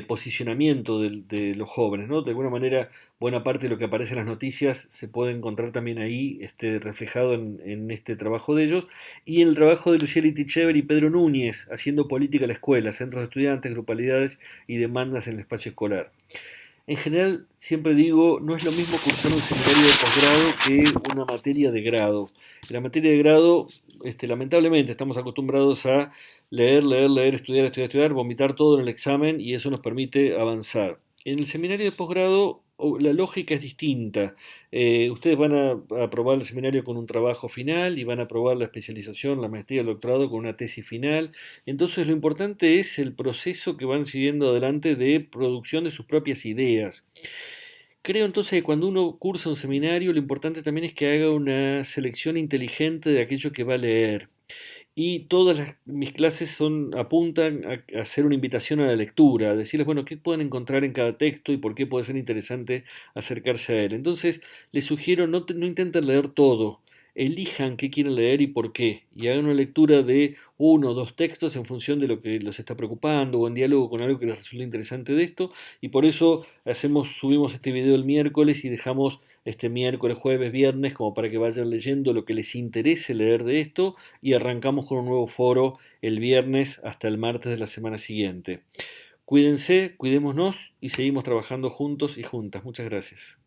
posicionamiento de los jóvenes, ¿no? De alguna manera, buena parte de lo que aparece en las noticias se puede encontrar también ahí reflejado en este trabajo de ellos y en el trabajo de Lucieli Tichever y Pedro Núñez, haciendo política en la escuela, centros de estudiantes, grupalidades y demandas en el espacio escolar. En general, siempre digo, no es lo mismo cursar un seminario de posgrado que una materia de grado. En la materia de grado, lamentablemente, estamos acostumbrados a leer, leer, leer, estudiar, estudiar, estudiar, vomitar todo en el examen y eso nos permite avanzar. En el seminario de posgrado la lógica es distinta. Ustedes van a aprobar el seminario con un trabajo final y van a aprobar la especialización, la maestría, el doctorado con una tesis final. Entonces lo importante es el proceso que van siguiendo adelante de producción de sus propias ideas. Creo entonces que cuando uno cursa un seminario, lo importante también es que haga una selección inteligente de aquello que va a leer. Y todas mis clases apuntan a hacer una invitación a la lectura, a decirles, bueno, qué pueden encontrar en cada texto y por qué puede ser interesante acercarse a él. Entonces, les sugiero, no intenten leer todo, elijan qué quieren leer y por qué, y hagan una lectura de uno o dos textos en función de lo que los está preocupando o en diálogo con algo que les resulte interesante de esto, y por eso subimos este video el miércoles y dejamos este miércoles, jueves, viernes, como para que vayan leyendo lo que les interese leer de esto y arrancamos con un nuevo foro el viernes hasta el martes de la semana siguiente. Cuídense, cuidémonos y seguimos trabajando juntos y juntas. Muchas gracias.